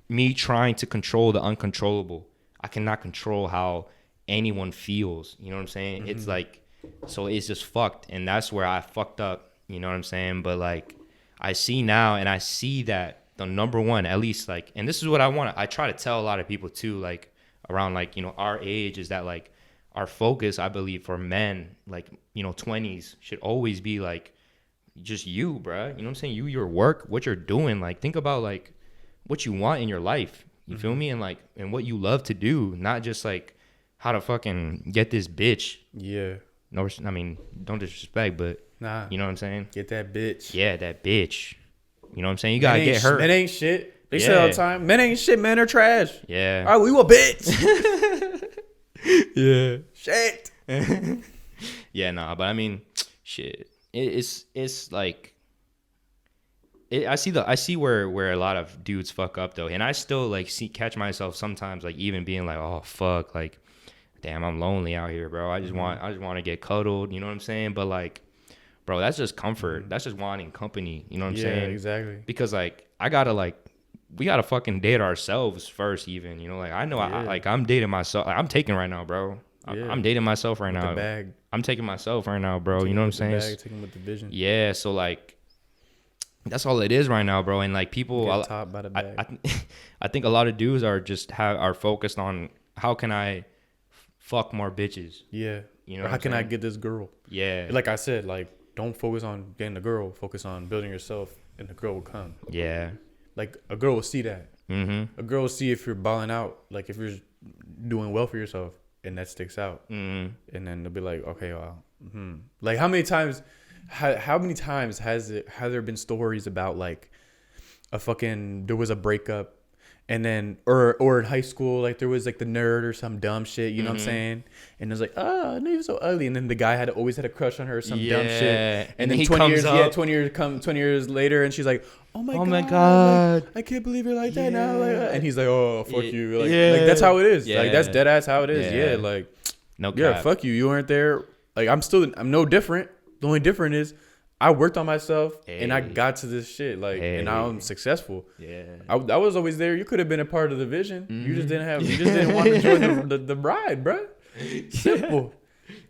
me trying to control the uncontrollable. I cannot control how anyone feels. You know what I'm saying? It's like, so it's just fucked. And that's where I fucked up. You know what I'm saying? But like, I see now, and I see that the number one, at least like, and this is what I try to tell a lot of people too, like around like, you know, our age, is that like our focus, I believe, for men, like, you know, 20s should always be like just you, bruh. You know what I'm saying? Your work, what you're doing. Like, think about like what you want in your life. You feel me? And like, and what you love to do, not just like how to fucking get this bitch. Yeah. No, I mean, don't disrespect, but nah, you know what I'm saying? Get that bitch. Yeah, that bitch. You know what I'm saying? You gotta get her. Men ain't shit. They say all the time, men ain't shit, men are trash. Yeah. All right, we were bitch. Yeah. Shit. Yeah, nah, but I mean, shit. It's like, I see where a lot of dudes fuck up though, and I still like catch myself sometimes like even being like, oh fuck, like, damn, I'm lonely out here, bro. I just want to get cuddled. You know what I'm saying? But like, bro, that's just comfort. That's just wanting company. You know what I'm saying? Yeah, exactly. Because like we gotta fucking date ourselves first, even. You know, like I know I'm dating myself. Like, I'm taking right now, bro. I'm dating myself right now. The bag. I'm taking myself right now, bro. You know what I'm saying? Bag, taking with the vision. Yeah. So like, that's all it is right now, bro. And like people, Get top by the bag. I think a lot of dudes are focused on how can I fuck more bitches. Yeah. You know, or how can I get this girl? Yeah. Like I said, like don't focus on getting the girl. Focus on building yourself, and the girl will come. Yeah. Like a girl will see that. Mm-hmm. A girl will see if you're balling out. Like if you're doing well for yourself, and that sticks out. Mm-hmm. And then they'll be like, okay, wow. Mm-hmm. Like how many times has there been stories about like there was a breakup, and then or in high school, like there was like the nerd or some dumb shit, you know what I'm saying? And it was like, oh, no, you're so ugly. And then the guy always had a crush on her or some dumb shit. And then he 20 years later, and she's like, oh my god. Like, I can't believe you're like that now. Like, and he's like, oh, fuck you. Like that's how it is. Like that's dead ass how it is. Yeah. Like, no cap. Yeah, fuck you. You weren't there. Like I'm no different. The only difference is I worked on myself and I got to this shit. Like, and now I'm successful. Yeah. I was always there. You could have been a part of the vision. You just didn't want to join the bride, bro. Simple.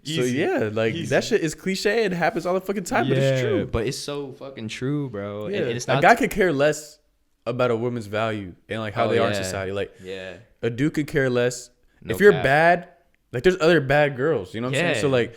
So yeah, like that shit is cliche. It happens all the fucking time, but it's true. But it's so fucking true, bro. Yeah. And it's not a guy could care less about a woman's value and like how they are in society. Like a dude could care less. If you're bad, like there's other bad girls, you know what I'm saying? So like,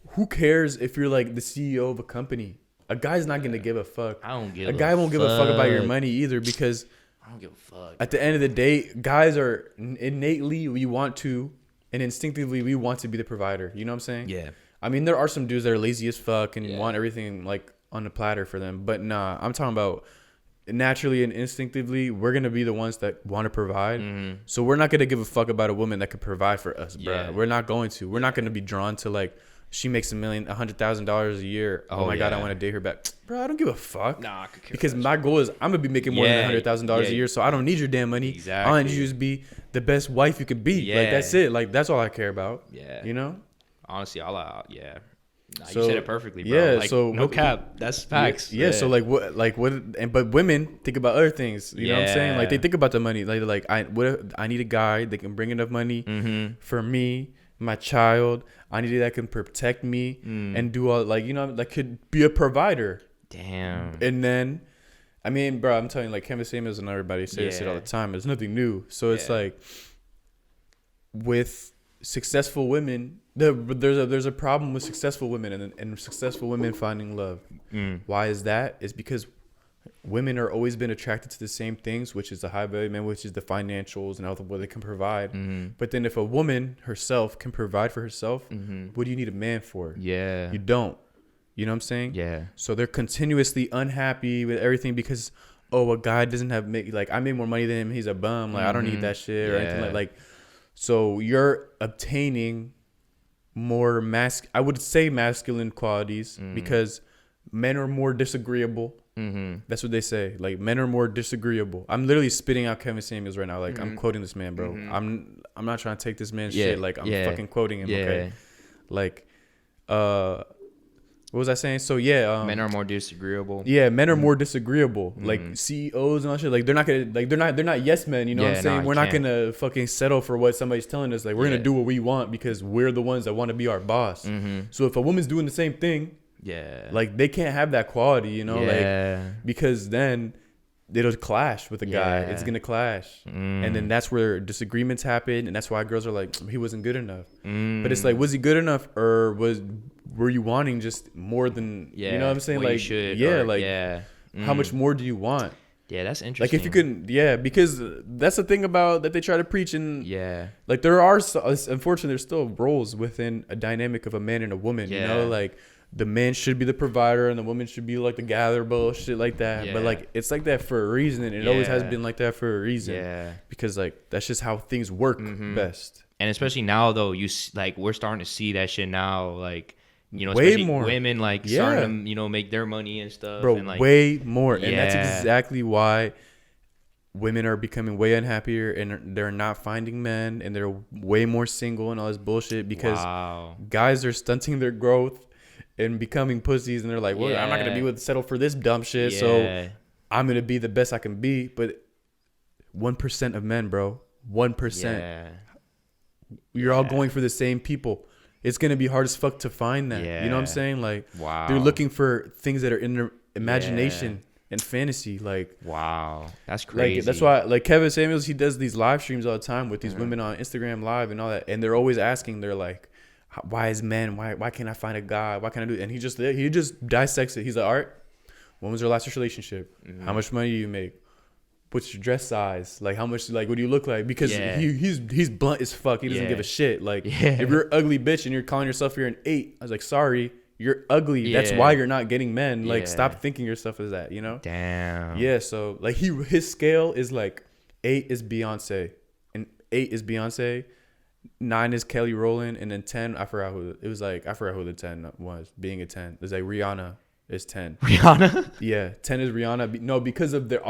who cares if you're like the CEO of a company? A guy's not gonna give a fuck. I don't give a guy won't give a fuck about your money either, because I don't give a fuck. At the end of the day, guys are innately, we want to, and instinctively we want to be the provider. You know what I'm saying? Yeah. I mean, there are some dudes that are lazy as fuck and want everything like on the platter for them. But nah, I'm talking about naturally and instinctively, we're gonna be the ones that want to provide. So we're not gonna give a fuck about a woman that could provide for us, bro. We're not going to. We're not gonna be drawn to like, she makes $100,000 a year. Oh my god, I want to date her back, bro. I don't give a fuck. Nah, I could care because my goal is I'm gonna be making more than $100,000 a year, so I don't need your damn money. Exactly. I want you to just be the best wife you could be. Like that's it. Like that's all I care about. Yeah. You know. Honestly, Nah, So, you said it perfectly, bro. Yeah. Like, so no cap. That's facts. Yeah. So like what? But women think about other things. You know what I'm saying? Like they think about the money. Like I need a guy that can bring enough money for me, my child. I need that can protect me and do all like, you know, that could be a provider. Damn. And then, I mean, bro, I'm telling you, like Kevin Samuels and everybody say this shit all the time. It's nothing new. So it's like with successful women, there's a problem with successful women and successful women finding love. Why is that? It's because women are always been attracted to the same things, which is the high value man, which is the financials and what they can provide. But then if a woman herself can provide for herself, what do you need a man for? Yeah. You don't. You know what I'm saying? Yeah. So they're continuously unhappy with everything because, oh, a guy doesn't have, like, I made more money than him. He's a bum. Like, I don't need that shit or anything like. So you're obtaining more I would say masculine qualities because men are more disagreeable. That's what they say. Like men are more disagreeable. I'm literally spitting out Kevin Samuels right now. Like I'm quoting this man, bro. I'm not trying to take this man's shit. Like I'm fucking quoting him. Okay. Like, what was I saying? So men are more disagreeable. Yeah, men are more disagreeable. Like CEOs and all that shit. Like they're not yes men. You know what I'm saying? We're not gonna fucking settle for what somebody's telling us. Like we're gonna do what we want because we're the ones that want to be our boss. So if a woman's doing the same thing, like they can't have that quality, you know, like because then it'll clash with a guy. It's gonna clash, and then that's where disagreements happen, and that's why girls are like, he wasn't good enough. But it's like, was he good enough, or were you wanting just more than you know what I'm saying? Like, how much more do you want? Yeah, that's interesting. Like if you couldn't, because that's the thing about that they try to preach, and like there are unfortunately there's still roles within a dynamic of a man and a woman. You know, like the man should be the provider and the woman should be like the gatherer, bullshit like that. But like it's like that for a reason, and it always has been like that for a reason. Because like that's just how things work best. And especially now though, we're starting to see that shit now, like. You know, way more women like starting to, you know, make their money and stuff. Bro, and like, way more. And that's exactly why women are becoming way unhappier and they're not finding men and they're way more single and all this bullshit because guys are stunting their growth and becoming pussies, and they're like, well, I'm not going to settle for this dumb shit. So I'm going to be the best I can be. But 1% of men, bro, 1%. You're all going for the same people. It's going to be hard as fuck to find that. You know what I'm saying? Like, they're looking for things that are in their imagination and fantasy. Like, that's crazy. Like, that's why, like, Kevin Samuels, he does these live streams all the time with these women on Instagram Live and all that. And they're always asking, they're like, why can't I find a guy? Why can't I do it? And he just dissects it. He's like, all right, when was your last relationship? How much money do you make? What's your dress size? Like how much? Like what do you look like? Because he's blunt as fuck. He doesn't give a shit. Like if you're an ugly bitch and you're calling yourself you're an 8, I was like, sorry, you're ugly. That's why you're not getting men. Like stop thinking yourself as that. You know? Damn. Yeah. So like his scale is like 8 is Beyonce, and 8 is Beyonce, 9 is Kelly Rowland, and then 10 I forgot who the 10 was. Being a 10, it's like Rihanna. Is 10. Rihanna? Yeah, 10 is Rihanna. No, because of their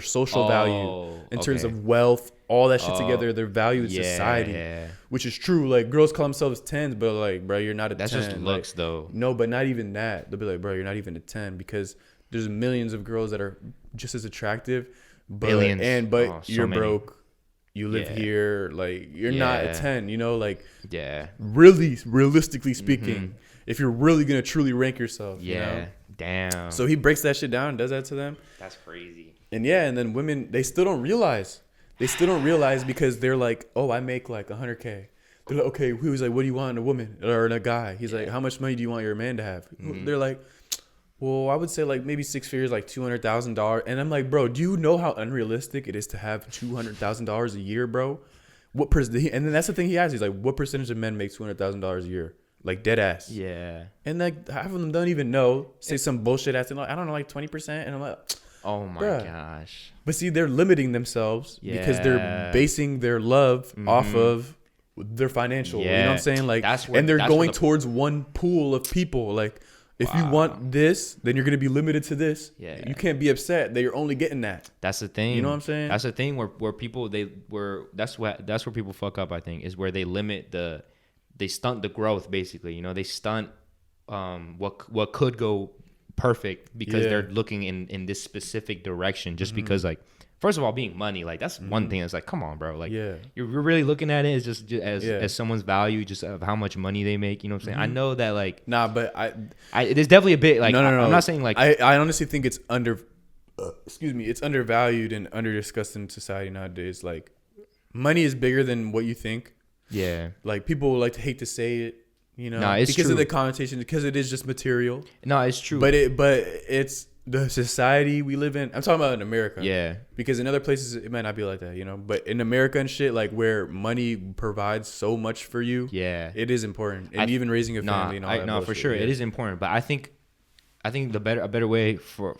social value in terms of wealth, all that shit together, their value in society, which is true. Like girls call themselves 10s, but like, bro, you're not a 10. That's just looks though. No, but not even that. They'll be like, bro, you're not even a 10 because there's millions of girls that are just as attractive, but you're broke. You live here, like you're not a 10. You know, like really, realistically speaking, if you're really gonna truly rank yourself, you know? Damn. So he breaks that shit down and does that to them. That's crazy. And and then women, they still don't realize. They still don't realize because they're like, oh, I make like 100K. They're like, okay, he was like, what do you want in a woman or in a guy? He's like, how much money do you want your man to have? They're like, well, I would say like maybe 6 figures, like $200,000. And I'm like, bro, do you know how unrealistic it is to have $200,000 a year, bro? And then that's the thing he asked. He's like, what percentage of men make $200,000 a year? Like dead ass. Yeah. And like half of them don't even know. Say some bullshit ass. Like, I don't know, like 20%. And I'm like, oh my gosh. But see, they're limiting themselves because they're basing their love off of their financial. You know what I'm saying? Like, and they're going towards one pool of people. Like, if you want this, then you're gonna be limited to this. Yeah. You can't be upset that you're only getting that. That's the thing. You know what I'm saying? That's the thing where people that's where people fuck up, I think, is where they limit they stunt the growth, basically. You know, they stunt what could go perfect because they're looking in this specific direction just because, like, first of all, being money, like, that's one thing. It's like, come on, bro. Like, you're really looking at it as someone's value, just of how much money they make. You know what I'm saying? I know that, like, nah, but there's definitely a bit, like, no. I'm not saying, like, I honestly think it's it's undervalued and under discussed in society nowadays. Like, money is bigger than what you think. Yeah. Like, people like to hate to say it, you know, because of the connotation, because it is just material. No, it's true. But it's the society we live in. I'm talking about in America. Yeah. Because in other places it might not be like that, you know. But in America and shit, like, where money provides so much for you, it is important. And even raising a family and all that. No, for sure, it is important. But I think a better way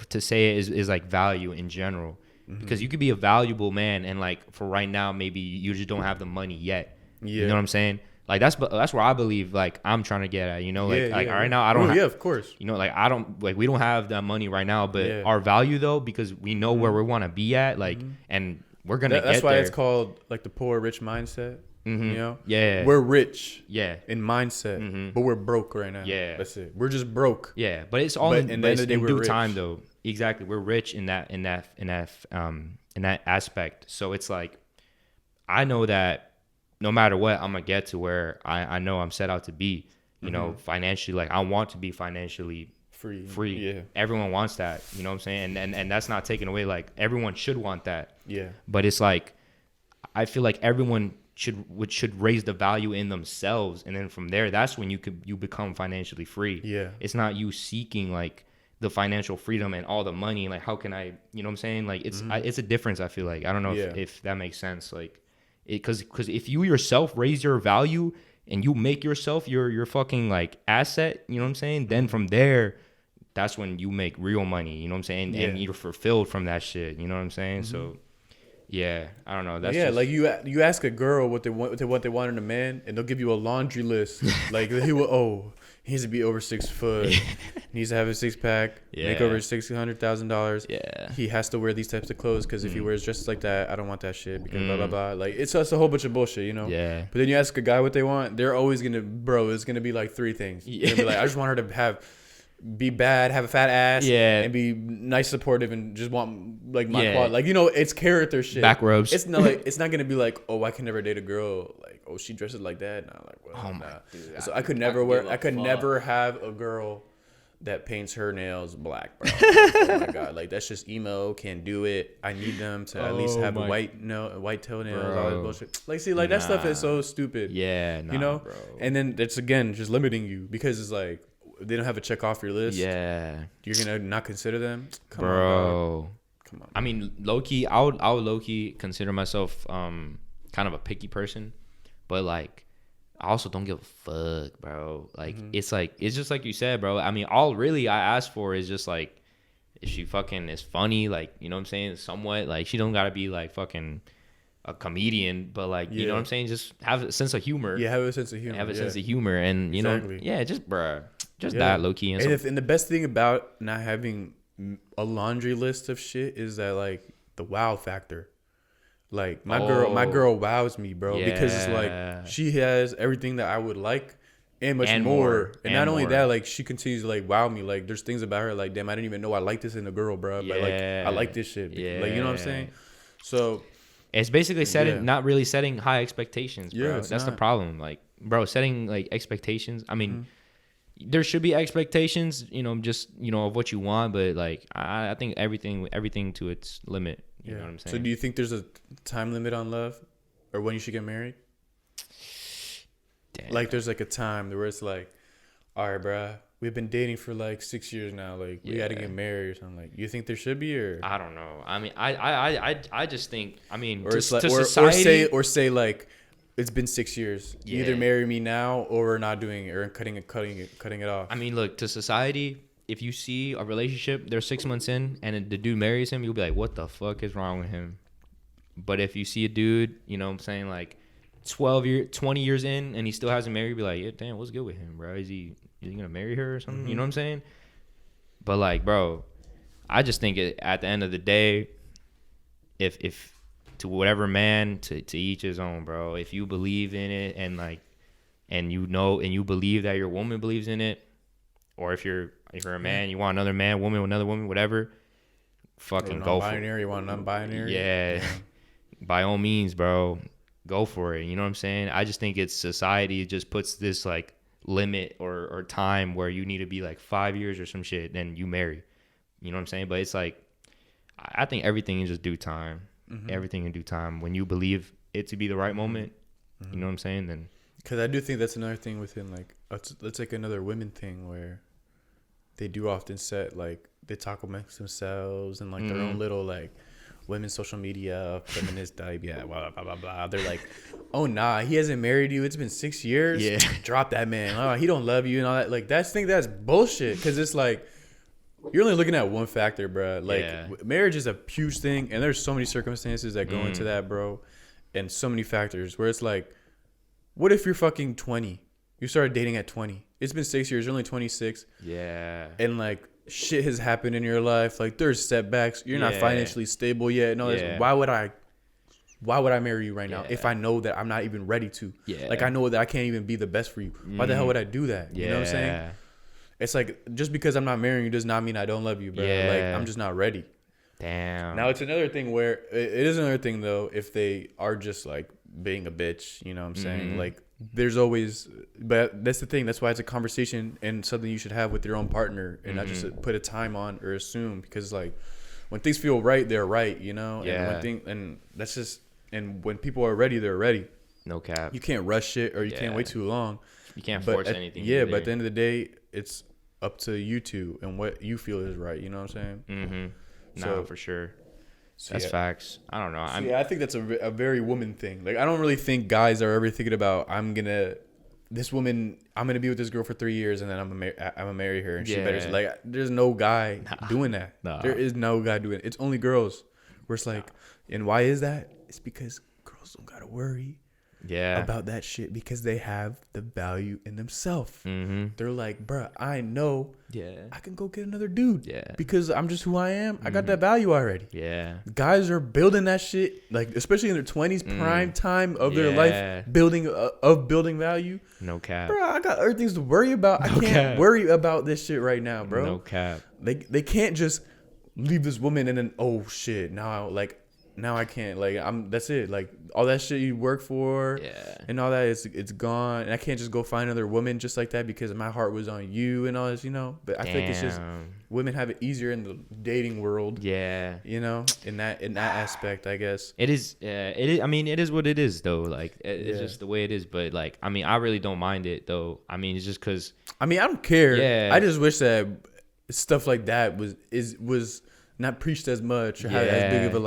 to say it is like value in general. Because you could be a valuable man, and, like, for right now, maybe you just don't have the money yet. Yeah. You know what I'm saying? Like, that's where I believe, like, I'm trying to get at, you know, like, right now, I don't of course. You know, like, we don't have that money right now, but our value, though, because we know where we want to be at, like, and we're going to get there. That's why it's called, like, the poor rich mindset, you know? Yeah. We're rich in mindset, but we're broke right now. Yeah. That's it. We're just broke. Yeah, but it's all in due time, though. Exactly. We're rich in that aspect. So it's like, I know that no matter what, I'm gonna get to where I know I'm set out to be, you know, financially. Like, I want to be financially free. Yeah. Everyone wants that, you know what I'm saying? And that's not taken away. Like, everyone should want that. Yeah. But it's like, I feel like everyone should raise the value in themselves, and then from there, that's when you become financially free. Yeah. It's not you seeking, like, the financial freedom and all the money, like, how can I, you know what I'm saying? Like, it's a difference, I feel like. I don't know if that makes sense. Like, because if you yourself raise your value and you make yourself your fucking, like, asset, you know what I'm saying? Then from there, that's when you make real money, you know what I'm saying? And you're fulfilled from that shit, you know what I'm saying? So, yeah, I don't know. That's like, you ask a girl what they want in a man, and they'll give you a laundry list. Like, he needs to be over 6 foot. He needs to have a 6-pack. Make over $600,000. Yeah. He has to wear these types of clothes because if he wears dresses like that, I don't want that shit because blah blah blah. Like, it's just a whole bunch of bullshit, you know. Yeah. But then you ask a guy what they want, they're always it's gonna be like 3 things. They're gonna be like, I just want her to be bad, have a fat ass, and be nice, supportive, and just want, like, my quality. Like, you know, it's character shit. Back rubs. It's not like, it's not gonna be like, oh, I can never date a girl, like, oh, she dresses like that. Nah, like, well, nah. Dude, so I could never have a girl that paints her nails black, bro. Oh my god, like, that's just emo. Can't do it. I need them to at least have white toenails, all that bullshit. Like, see, like, that stuff is so stupid. Yeah, you know. Bro. And then it's, again, just limiting you because it's like, they don't have a check off your list. Yeah, you're gonna not consider them, Come on. I mean, low key, I would low key consider myself kind of a picky person, but, like, I also don't give a fuck, bro. Like, it's like, it's just like you said, bro. I mean, all really I ask for is just, like, if she fucking is funny, like, you know what I'm saying, somewhat. Like, she don't gotta be, like, fucking a comedian, but, like, you know what I'm saying, just have a sense of humor. Yeah, have a sense of humor. And you know, just bruh. Just that, low key. And the best thing about not having a laundry list of shit is that, like, the wow factor. Like, my girl wows me, bro, because it's like, she has everything that I would like and much more. And not only that, like, she continues to, like, wow me. Like, there's things about her, like, damn, I didn't even know I like this in a girl, bro. But, like, I like this shit. Like, you know what I'm saying? So it's basically not really setting high expectations, bro. That's the problem. Like, bro, setting, like, expectations. I mean, there should be expectations, just of what you want, but like I think everything to its limit. You know what I'm saying? So do you think there's a time limit on love, or when you should get married? Damn. Like there's like a time where it's like, all right, bruh, we've been dating for like 6 years now. Like we got to get married or something. Like you think there should be, or I don't know. I mean, I just think. I mean, or it's like, to or society, say like, it's been 6 years. You either marry me now or we're not doing it, or cutting it off. I mean, look, to society, if you see a relationship, they're 6 months in, and the dude marries him, you'll be like, what the fuck is wrong with him? But if you see a dude, what I'm saying, like 20 years in, and he still hasn't married, you'll be like, yeah, damn, what's good with him, bro? Is he gonna marry her or something? Mm-hmm. You know what I'm saying? But like, bro, I just think at the end of the day, if to whatever man, to each his own, bro. If you believe in it and like, and you believe that your woman believes in it, or if you're a man, you want another man, woman, another woman, whatever, fucking go for it. You want non-binary? Yeah. By all means, bro, go for it. You know what I'm saying? I just think it's society just puts this like limit or time where you need to be like 5 years or some shit, then you marry. You know what I'm saying? But it's like, I think everything in just due time. Mm-hmm. Everything in due time. When you believe it to be the right moment, you know what I'm saying? Then, because I do think that's another thing within like, it's like another women thing where they do often set like, they talk amongst themselves and like their own little like women's social media feminist type, blah blah blah blah. They're like, oh nah, he hasn't married you, it's been 6 years. Yeah, drop that man. Oh, he don't love you and all that. Like that's bullshit. Because it's like, you're only looking at one factor, bro. Like marriage is a huge thing, and there's so many circumstances that go into that, bro, and so many factors where it's like, what if you're fucking 20? You started dating at 20. It's been 6 years. You're only 26. Yeah. And like shit has happened in your life. Like there's setbacks. You're not financially stable yet. And all this. Why would I marry you right now if I know that I'm not even ready to? Yeah. Like I know that I can't even be the best for you. Why the hell would I do that? You know what I'm saying? It's like, just because I'm not marrying you does not mean I don't love you, bro. Yeah. Like, I'm just not ready. Damn. Now, it's another thing where, it is another thing, though, if they are just, like, being a bitch, you know what I'm saying? Like, there's always, but that's the thing. That's why it's a conversation and something you should have with your own partner and not just put a time on or assume. Because, like, when things feel right, they're right, you know? Yeah. And when people are ready, they're ready. No cap. You can't rush it, or you can't wait too long. You can't force anything. Yeah, but at the end of the day, it's up to you two and what you feel is right. You know what I'm saying? Mm-hmm. No, for sure. That's facts. I don't know. I think that's a very woman thing. Like, I don't really think guys are ever thinking about, I'm gonna be with this girl for 3 years and then I'm gonna marry her and she better. Like, there's no guy doing that. Nah. There is no guy doing it. It's only girls. Where it's like, and why is that? It's because girls don't gotta worry. About that shit, because they have the value in themselves. They're like, bruh, I know I can go get another dude because I'm just who I am. I got that value already. Guys are building that shit, like, especially in their 20s, prime time of their life, building value. No cap. Bro, I got other things to worry about. I can't worry about this shit right now, bro. No cap. They can't just leave this woman and then, oh shit, now I can't, like, that's it. Like, all that shit you work for and all that, it's gone. And I can't just go find another woman just like that because my heart was on you and all this, you know? But I think it's just, women have it easier in the dating world. Yeah. You know, in that aspect, I guess. It is, I mean, it is what it is, though. Like, it's just the way it is. But, like, I mean, I really don't mind it, though. I mean, it's just because. I mean, I don't care. Yeah. I just wish that stuff like that was not preached as much or had as big of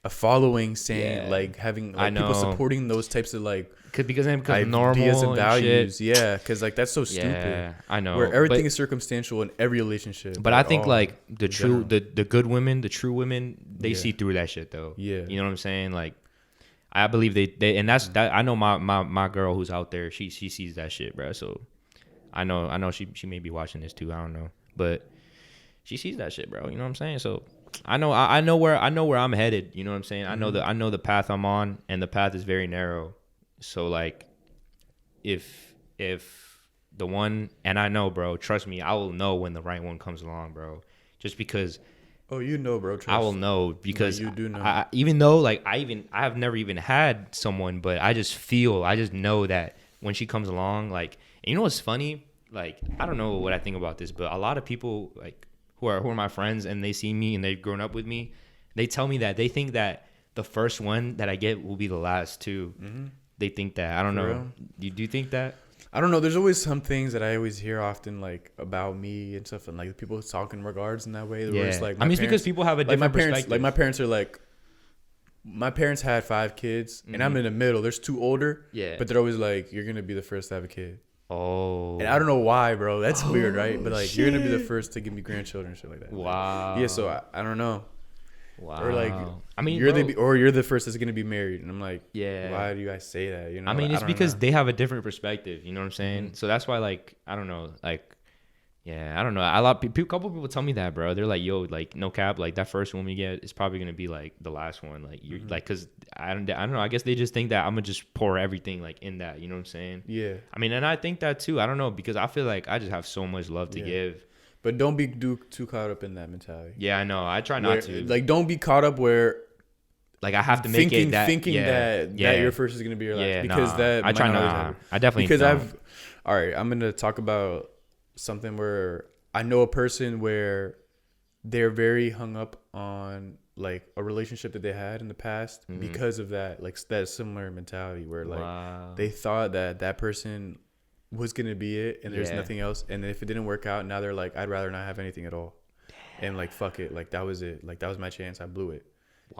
a following saying, like, having people supporting those types of because it becomes normal and values. Shit. Yeah, because like that's so stupid. Yeah, I know. Where everything is circumstantial in every relationship. But I think like the good women, the true women, they see through that shit though. Yeah, you know what I'm saying? Like, I believe they and that's that. I know my girl who's out there. She sees that shit, bro. So I know she may be watching this too. I don't know, but she sees that shit, bro. You know what I'm saying? So. I know where I'm headed. You know what I'm saying? I know the path I'm on, and the path is very narrow. So like, if the one, and I know, bro, trust me, I will know when the right one comes along, bro. Just because. Oh, you know, bro. Trust. I will know because you do know. Even though like I have never even had someone, but I just know that when she comes along, like, and you know what's funny? like, I don't know what I think about this, but a lot of people like who are my friends and they see me and they've grown up with me, they tell me that they think that the first one that I get will be the last too. Mm-hmm. They think that. I don't know. Do you think that? I don't know. There's always some things that I always hear often, like about me and stuff, and like people talk in regards in that way. Yeah. It's like I mean, it's because people have a different perspective. Like my parents are like, my parents had 5 kids, and I'm in the middle. There's 2 older, but they're always like, you're gonna be the first to have a kid. Oh. And I don't know why, bro. That's weird, right? But like, you're gonna be the first to give me grandchildren and shit like that. Wow. Like, yeah. So I don't know. Wow. Or like, I mean, you're the first that's gonna be married, and I'm like, yeah. Why do you guys say that? You know. I mean, it's because they have a different perspective. You know what I'm saying? Mm-hmm. So that's why, like, I don't know, like, yeah, I don't know. A couple people tell me that, bro. They're like, yo, like, no cap, like that first one we get is probably gonna be like the last one. Like, you're like, cause I don't know. I guess they just think that I'm gonna just pour everything like in that. You know what I'm saying? Yeah. I mean, and I think that too. I don't know, because I feel like I just have so much love to give. But don't be too caught up in that mentality. Yeah, I know. I try not to. Like, don't be caught up where, like, I have to make thinking that your first is gonna be your last. Because that I try not. I definitely because don't. All right, I'm gonna talk about something where I know a person where they're very hung up on like a relationship that they had in the past because of that, like that similar mentality where like they thought that person was gonna be it and there's nothing else, and if it didn't work out, now they're like, I'd rather not have anything at all. And like, fuck it, like that was it, like that was my chance, I blew it.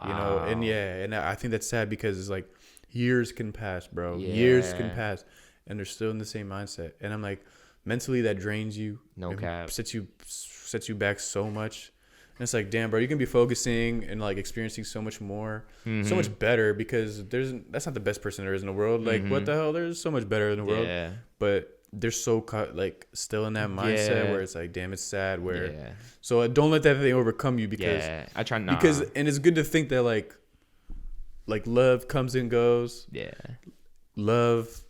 You know. And I think that's sad because it's like years can pass, bro. Years can pass and they're still in the same mindset, and I'm like, mentally that drains you. No cap. Sets you back so much. And it's like, damn, bro, you can be focusing and like experiencing so much more, so much better, because that's not the best person there is in the world. Like, what the hell? There's so much better in the world. But they're so like still in that mindset where it's like, damn, it's sad. So don't let that thing overcome you, because I try not. Because, and it's good to think that like love comes and goes. Love,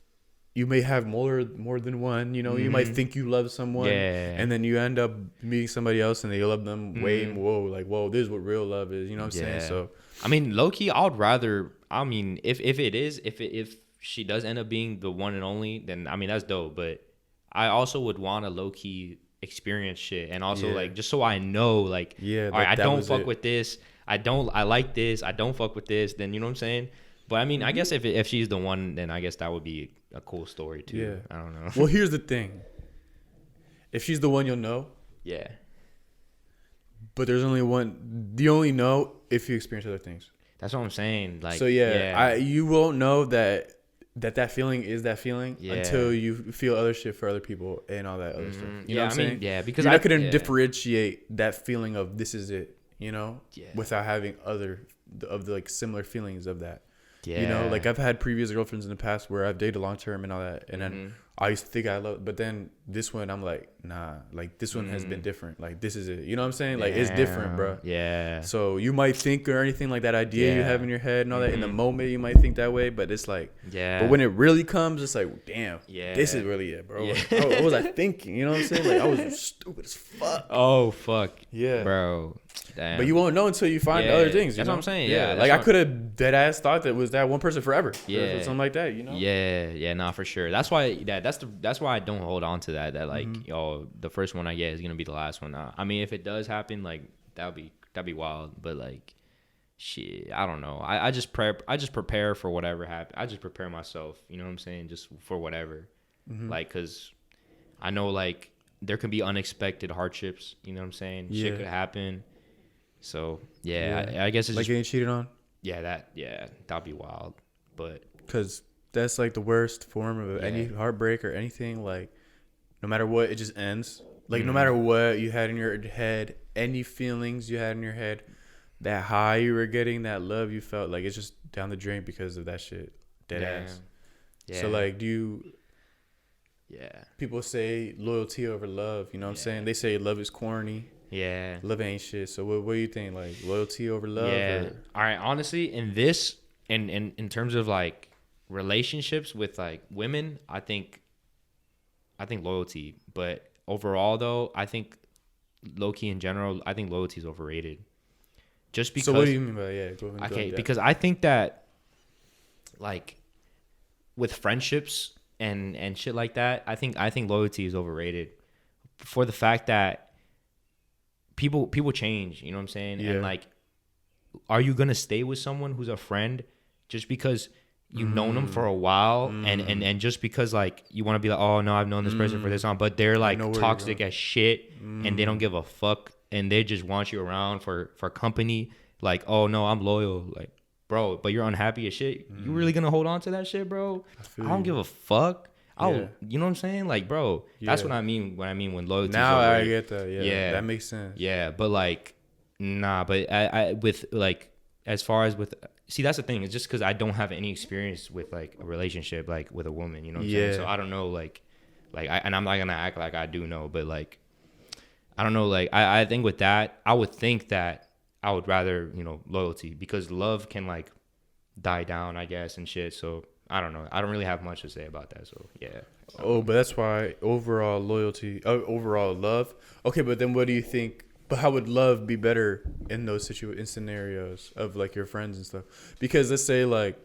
you may have more than one, you know. You might think you love someone, and then you end up meeting somebody else and they love them way more. Like, whoa, this is what real love is. You know what I'm saying? So, I mean, low key, I'd rather. I mean, if she does end up being the one and only, then I mean that's dope. But I also would want a low key experience shit, and also like just so I know, like, all right, I don't fuck with this. I like this. I don't fuck with this. Then you know what I'm saying? But I mean, I guess if she's the one, then I guess that would be a cool story too. Yeah. I don't know. Well, here's the thing. If she's the one, you'll know. Yeah. But there's only one. You only know if you experience other things. That's what I'm saying. Like, so you won't know that feeling is that feeling until you feel other shit for other people and all that other stuff. You know what I'm saying? Yeah, because you're not gonna differentiate that feeling of this is it, you know, without having other of the like similar feelings of that. Yeah. You know, like I've had previous girlfriends in the past where I've dated long term and all that, and then I used to think I love, but then this one I'm like, nah, like this one has been different. Like this is it. You know what I'm saying? Like it's different, bro. Yeah. So you might think or anything like that idea you have in your head and all that in the moment you might think that way, but it's like, but when it really comes, it's like, damn, this is really it, bro. Like, what was I thinking? You know what I'm saying? Like I was stupid as fuck. Oh fuck. Yeah, bro. Damn. But you won't know until you find other things. That's what I'm saying. Yeah. Like I could have dead ass thought that was that one person forever. Yeah. Or something like that, you know? Yeah, nah, for sure. That's why that's why I don't hold on to that like, the first one I get is gonna be the last one. I mean, if it does happen, like that'd be wild. But like, shit, I don't know. I just prepare for whatever happens. I just prepare myself. You know what I'm saying? Just for whatever. Like, cause I know like there can be unexpected hardships. You know what I'm saying? Yeah. Shit could happen. So I guess it's like just, getting cheated on. Yeah, that'd be wild. But because that's like the worst form of any heartbreak or anything. Like, no matter what, it just ends. Like, no matter what you had in your head, any feelings you had in your head, that high you were getting, that love you felt, like, it's just down the drain because of that shit. Dead ass. Yeah. So, like, people say loyalty over love. You know what I'm saying? They say love is corny. Yeah. Love ain't shit. So, what do you think? Like, loyalty over love? Yeah. Or? All right. Honestly, in terms of, like, relationships with, like, women, I think loyalty. But overall, though, I think low-key in general, I think loyalty is overrated. Just because. So what do you mean by that? Because I think that, like, with friendships, and shit like that, I think loyalty is overrated for the fact that people change, you know what I'm saying? Yeah. And like, are you gonna stay with someone who's a friend just because you've known them for a while and just because like you want to be like, oh no, I've known this person for this long, but they're like toxic as shit and they don't give a fuck and they just want you around for company? Like, oh no, I'm loyal, like, bro, but you're unhappy as shit. You really gonna hold on to that shit, bro? I don't give a fuck. You know what I'm saying? Like, bro, that's what I mean when loyalty. Now I get that. Yeah, that makes sense. Yeah, but like, nah, but I with like, as far as with, see, that's the thing. It's just because I don't have any experience with like a relationship, like with a woman, you know what I'm saying? So I don't know, like, and I'm not gonna act like I do know, but like, I don't know, like, I think with that, I would think that I would rather, you know, loyalty, because love can like die down, I guess, and shit. So I don't know. I don't really have much to say about that. So yeah. Oh, but that's why overall loyalty, overall love. Okay, but then what do you think? But how would love be better in those in scenarios of like your friends and stuff? Because let's say like,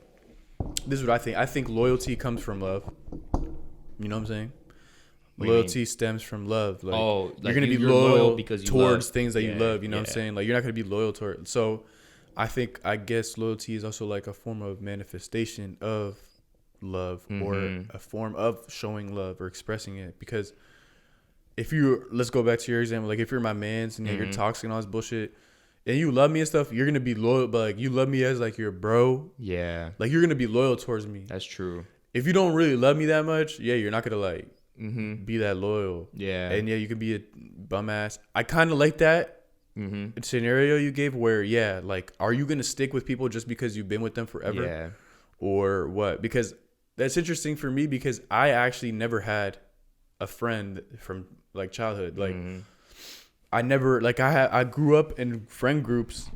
this is what I think. I think loyalty comes from love. You know what I'm saying? Loyalty stems from love. Like, you're gonna be loyal because towards things that you love. You know what I'm saying? Like, you're not gonna be loyal toward. So, I guess loyalty is also like a form of manifestation of love, or a form of showing love or expressing it. Because if let's go back to your example. Like, if you're my man's and you're toxic and all this bullshit, and you love me and stuff, you're gonna be loyal. But like, you love me as like your bro. Yeah. Like, you're gonna be loyal towards me. That's true. If you don't really love me that much, you're not gonna like. Be that loyal. Yeah. And you can be a bum ass. I kind of like that scenario you gave where, like, are you going to stick with people just because you've been with them forever? Yeah. Or what? Because that's interesting for me, because I actually never had a friend from like childhood. Like, I never, like, I grew up in friend groups.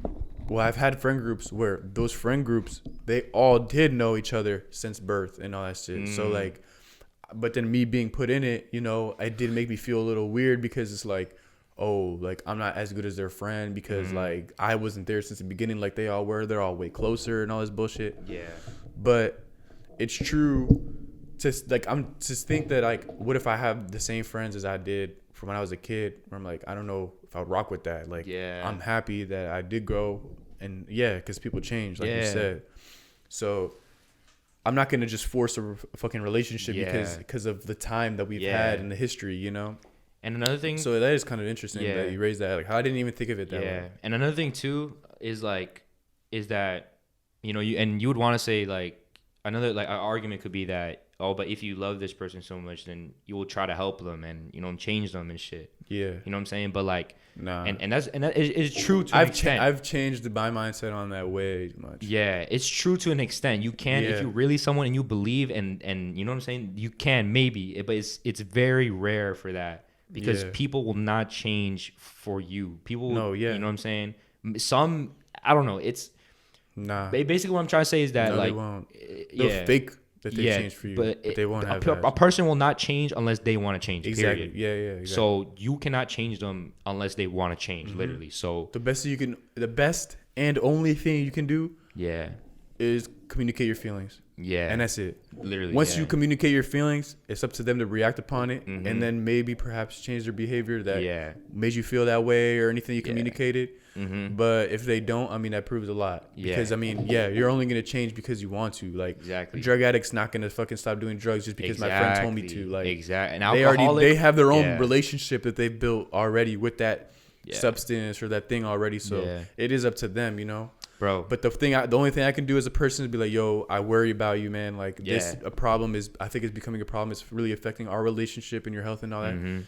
Well, I've had friend groups where those friend groups, they all did know each other since birth and all that shit. So like, but then me being put in it, you know, it did make me feel a little weird, because it's like, oh, like, I'm not as good as their friend because like I wasn't there since the beginning like they all were. They're all way closer and all this bullshit. Yeah. But it's true to like, I'm just think that like, what if I have the same friends as I did from when I was a kid? Where I'm like, I don't know if I would rock with that. Like, I'm happy that I did grow, and because people change, like you said. So I'm not going to just force a fucking relationship because of the time that we've had in the history, you know? And another thing. So that is kind of interesting that you raised that. Like, I didn't even think of it that way. And another thing too is that, you know, you would want to say like, another like argument could be that, oh, but if you love this person so much, then you will try to help them and, you know, change them and shit. Yeah. You know what I'm saying? But like, nah. And that is true to an extent. I've changed my mindset on that way much. Yeah, it's true to an extent. You can, if you really someone and you believe and you know what I'm saying, you can maybe, but it's very rare for that, because people will not change for you. People, you know what I'm saying? Some, I don't know. It's basically what I'm trying to say is that like, they won't. They'll fake that they change for you, but they won't have a person will not change unless they want to change. Exactly. Period. Yeah. Exactly. So you cannot change them unless they want to change. Literally. So the best and only thing you can do, is communicate your feelings. Yeah. And that's it. Literally. Once you communicate your feelings, it's up to them to react upon it, and then maybe perhaps change their behavior that made you feel that way, or anything you communicated. But if they don't, I mean, that proves a lot. Because I mean, you're only gonna change because you want to. Like, a drug addict's not gonna fucking stop doing drugs just because my friend told me to. Like, and they have their own relationship that they've built already with that substance or that thing already. So it is up to them, you know. Bro, but the only thing I can do as a person is be like, yo, I worry about you, man. Like, a problem is, I think it's becoming a problem. It's really affecting our relationship and your health and all that.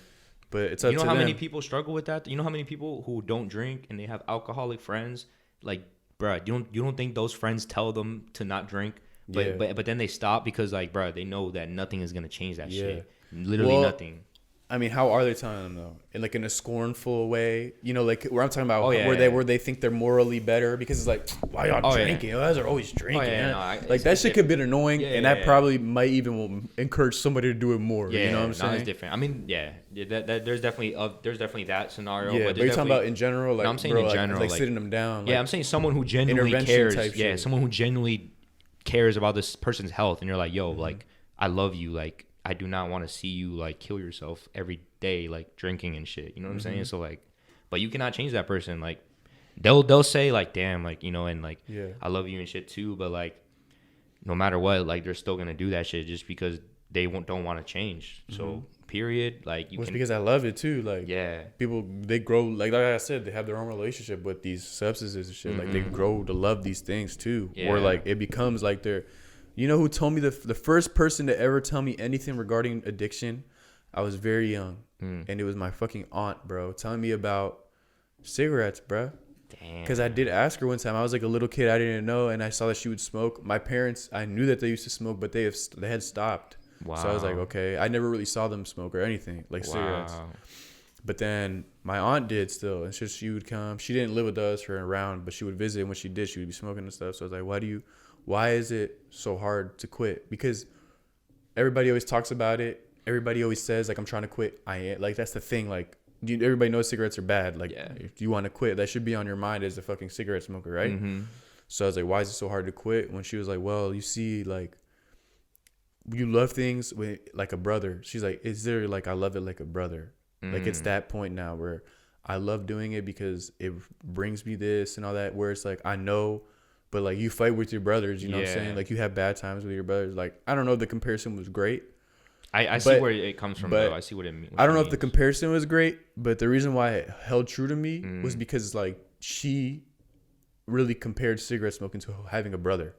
But it's up to them. You know how many people struggle with that? You know how many people who don't drink and they have alcoholic friends? Like, bro, you don't think those friends tell them to not drink? But then they stop because, like, bro, they know that nothing is gonna change that shit. Literally nothing. I mean, how are they telling them though? In a scornful way, you know, like where I'm talking about, where they think they're morally better because it's like, why y'all drinking? You guys are always drinking. That shit could be annoying, and that probably might even encourage somebody to do it more. You know what I'm saying? It's different. I mean, there's definitely that scenario. Yeah, but you're talking about in general, like, I'm saying in general, like sitting them down. I'm saying someone who genuinely cares. Someone who genuinely cares about this person's health, and you're like, yo, like, I love you. Like, I do not want to see you like kill yourself every day, like drinking and shit. You know what I'm saying? So like, but you cannot change that person. Like, they'll say like, damn, like, you know, and like, I love you and shit too. But like, no matter what, like, they're still gonna do that shit just because they don't want to change. So period. Like, it's because I love it too. Like, people, they grow, like I said, they have their own relationship with these substances and shit. Like, they grow to love these things too. Or like, it becomes like they're, you know who told me the first person to ever tell me anything regarding addiction? I was very young, and it was my fucking aunt, bro, telling me about cigarettes, bro. Damn. Because I did ask her one time. I was like a little kid, I didn't know, and I saw that she would smoke. My parents, I knew that they used to smoke, but they had stopped. Wow. So I was like, okay. I never really saw them smoke or anything like cigarettes. But then my aunt did still, and she would come. She didn't live with us or around, but she would visit. And when she did, she would be smoking and stuff. So I was like, why is it so hard to quit? Because everybody always talks about it. Everybody always says like, I'm trying to quit. I ain't. Like, that's the thing. Like, everybody knows cigarettes are bad. Like, if you want to quit, that should be on your mind as a fucking cigarette smoker, right? So I was like, why is it so hard to quit? When she was like, well, you see, like, you love things with like a brother. She's like, is there like, I love it like a brother. Like, it's that point now where I love doing it because it brings me this and all that, where it's like, I know, but like, you fight with your brothers, you know what I'm saying? Like, you have bad times with your brothers. Like, I don't know if the comparison was great. I see where it comes from, though. I see what it means. I don't know if the comparison was great, but the reason why it held true to me was because like, she really compared cigarette smoking to having a brother.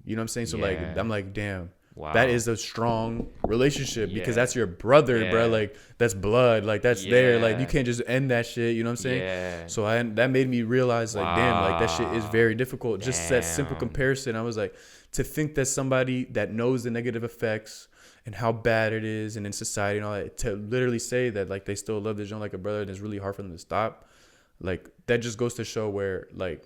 You know what I'm saying? So like, I'm like, damn. Wow. That is a strong relationship because that's your brother, bro. Like, that's blood. Like, that's there. Like, you can't just end that shit. You know what I'm saying? Yeah. So that made me realize, like, damn, like, that shit is very difficult. Just that simple comparison. I was like, to think that somebody that knows the negative effects and how bad it is and in society and all that, to literally say that, like, they still love this joint like a brother and it's really hard for them to stop. Like, that just goes to show where, like,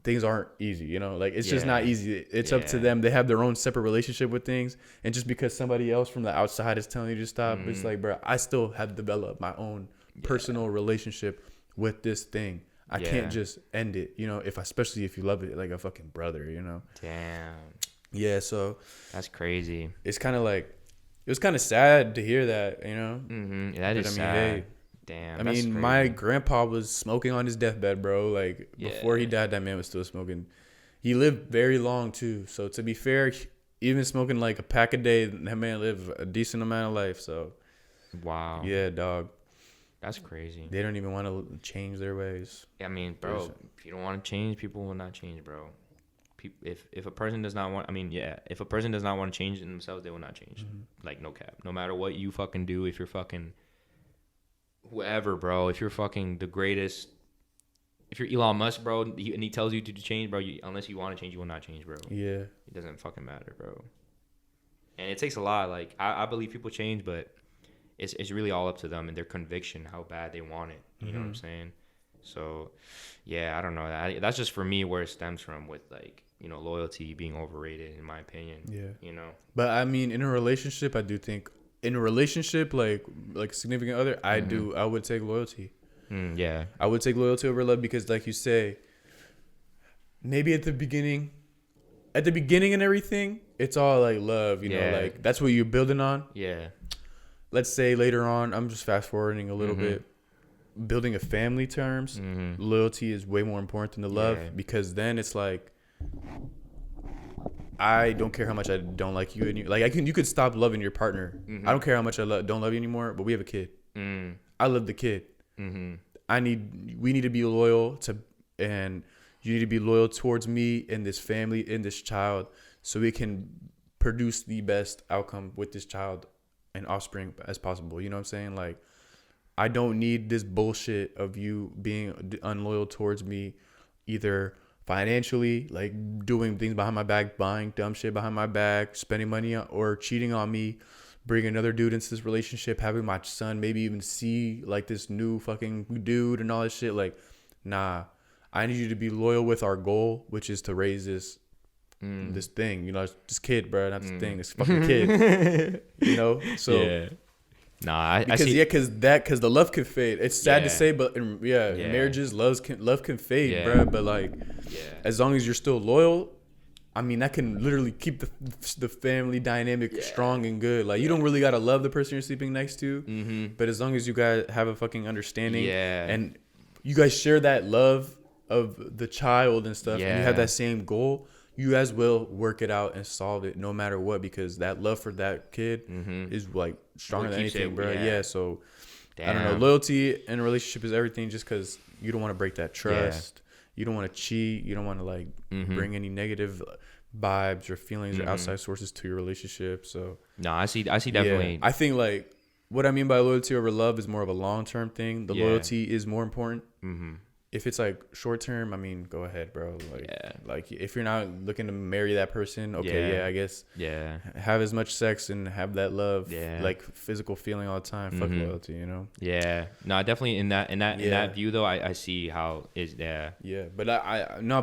things aren't easy, you know, like, it's just not easy. It's up to them. They have their own separate relationship with things, and just because somebody else from the outside is telling you to stop, it's like, bro, I still have developed my own personal relationship with this thing. I can't just end it, you know, especially if you love it like a fucking brother, you know. Damn. Yeah, so that's crazy. It's kind of like, it was kind of sad to hear that, you know. That is sad. Hey, damn. I mean, my grandpa was smoking on his deathbed, bro. Like, before he died, that man was still smoking. He lived very long too. So to be fair, even smoking like a pack a day, that man lived a decent amount of life. So, wow. Yeah, dog. That's crazy. They don't even want to change their ways. I mean, bro, if you don't want to change, people will not change, bro. If a person does not want, if a person does not want to change themselves, they will not change. Like, no cap. No matter what you fucking do, if you're fucking whoever, bro, if you're fucking the greatest, if you're Elon Musk, bro, and he tells you to change, bro, unless you want to change, you will not change, bro. Yeah. It doesn't fucking matter, bro. And it takes a lot. Like, I believe people change, but it's really all up to them and their conviction, how bad they want it. You know what I'm saying? So, yeah, I don't know. That's just for me where it stems from with, like, you know, loyalty being overrated, in my opinion. Yeah. You know? But, I mean, in a relationship, I do think, in a relationship, like a significant other, I would take loyalty. Yeah. I would take loyalty over love because, like you say, maybe at the beginning and everything, it's all like love, you know, like that's what you're building on. Yeah. Let's say later on, I'm just fast forwarding a little bit, building a family terms, loyalty is way more important than the love because then it's like, I don't care how much I don't like you. Like, you could stop loving your partner. I don't care how much I don't love you anymore, but we have a kid. I love the kid. We need to be loyal to, and you need to be loyal towards me and this family and this child so we can produce the best outcome with this child and offspring as possible. You know what I'm saying? Like, I don't need this bullshit of you being unloyal towards me, either financially, like doing things behind my back, buying dumb shit behind my back, spending money on, or cheating on me, bring another dude into this relationship, having my son maybe even see like this new fucking dude and all this shit. Like, nah, I need you to be loyal with our goal, which is to raise this thing, you know, this kid, bro, not this thing, this fucking kid, you know. So nah, because the love can fade. It's sad to say, but marriages, love can fade, bro. But like, as long as you're still loyal, I mean, that can literally keep the family dynamic strong and good. Like, you don't really gotta love the person you're sleeping next to, but as long as you guys have a fucking understanding, and you guys share that love of the child and stuff, and you have that same goal, you guys will work it out and solve it no matter what, because that love for that kid is like stronger than anything, bro. So I don't know. Loyalty in a relationship is everything, just because you don't want to break that trust. You don't want to cheat. You don't want to like bring any negative vibes or feelings or outside sources to your relationship. So no, I see definitely. I think like what I mean by loyalty over love is more of a long-term thing. The loyalty is more important. If it's like short term, I mean, go ahead, bro. Like if you're not looking to marry that person, okay, I guess have as much sex and have that love, like physical feeling all the time. Fuck loyalty, you know? Yeah, no, definitely in that view though, I see how is that. Yeah, but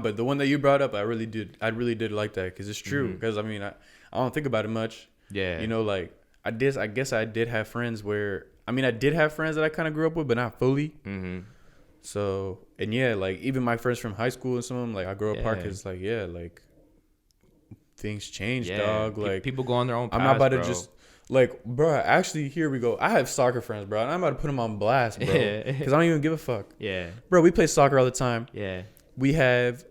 but the one that you brought up, I really did like that, because it's true. Because I mean, I don't think about it much. Yeah, you know, like I guess I did have friends where I did have friends that I kind of grew up with, but not fully. So, and like even my friends from high school and some of them, like I grew up apart because like, like things change, dog. Like people go on their own paths, I'm not about to just like, bro, actually, here we go. I have soccer friends, bro, and I'm about to put them on blast, bro, because I don't even give a fuck. Bro, we play soccer all the time. We have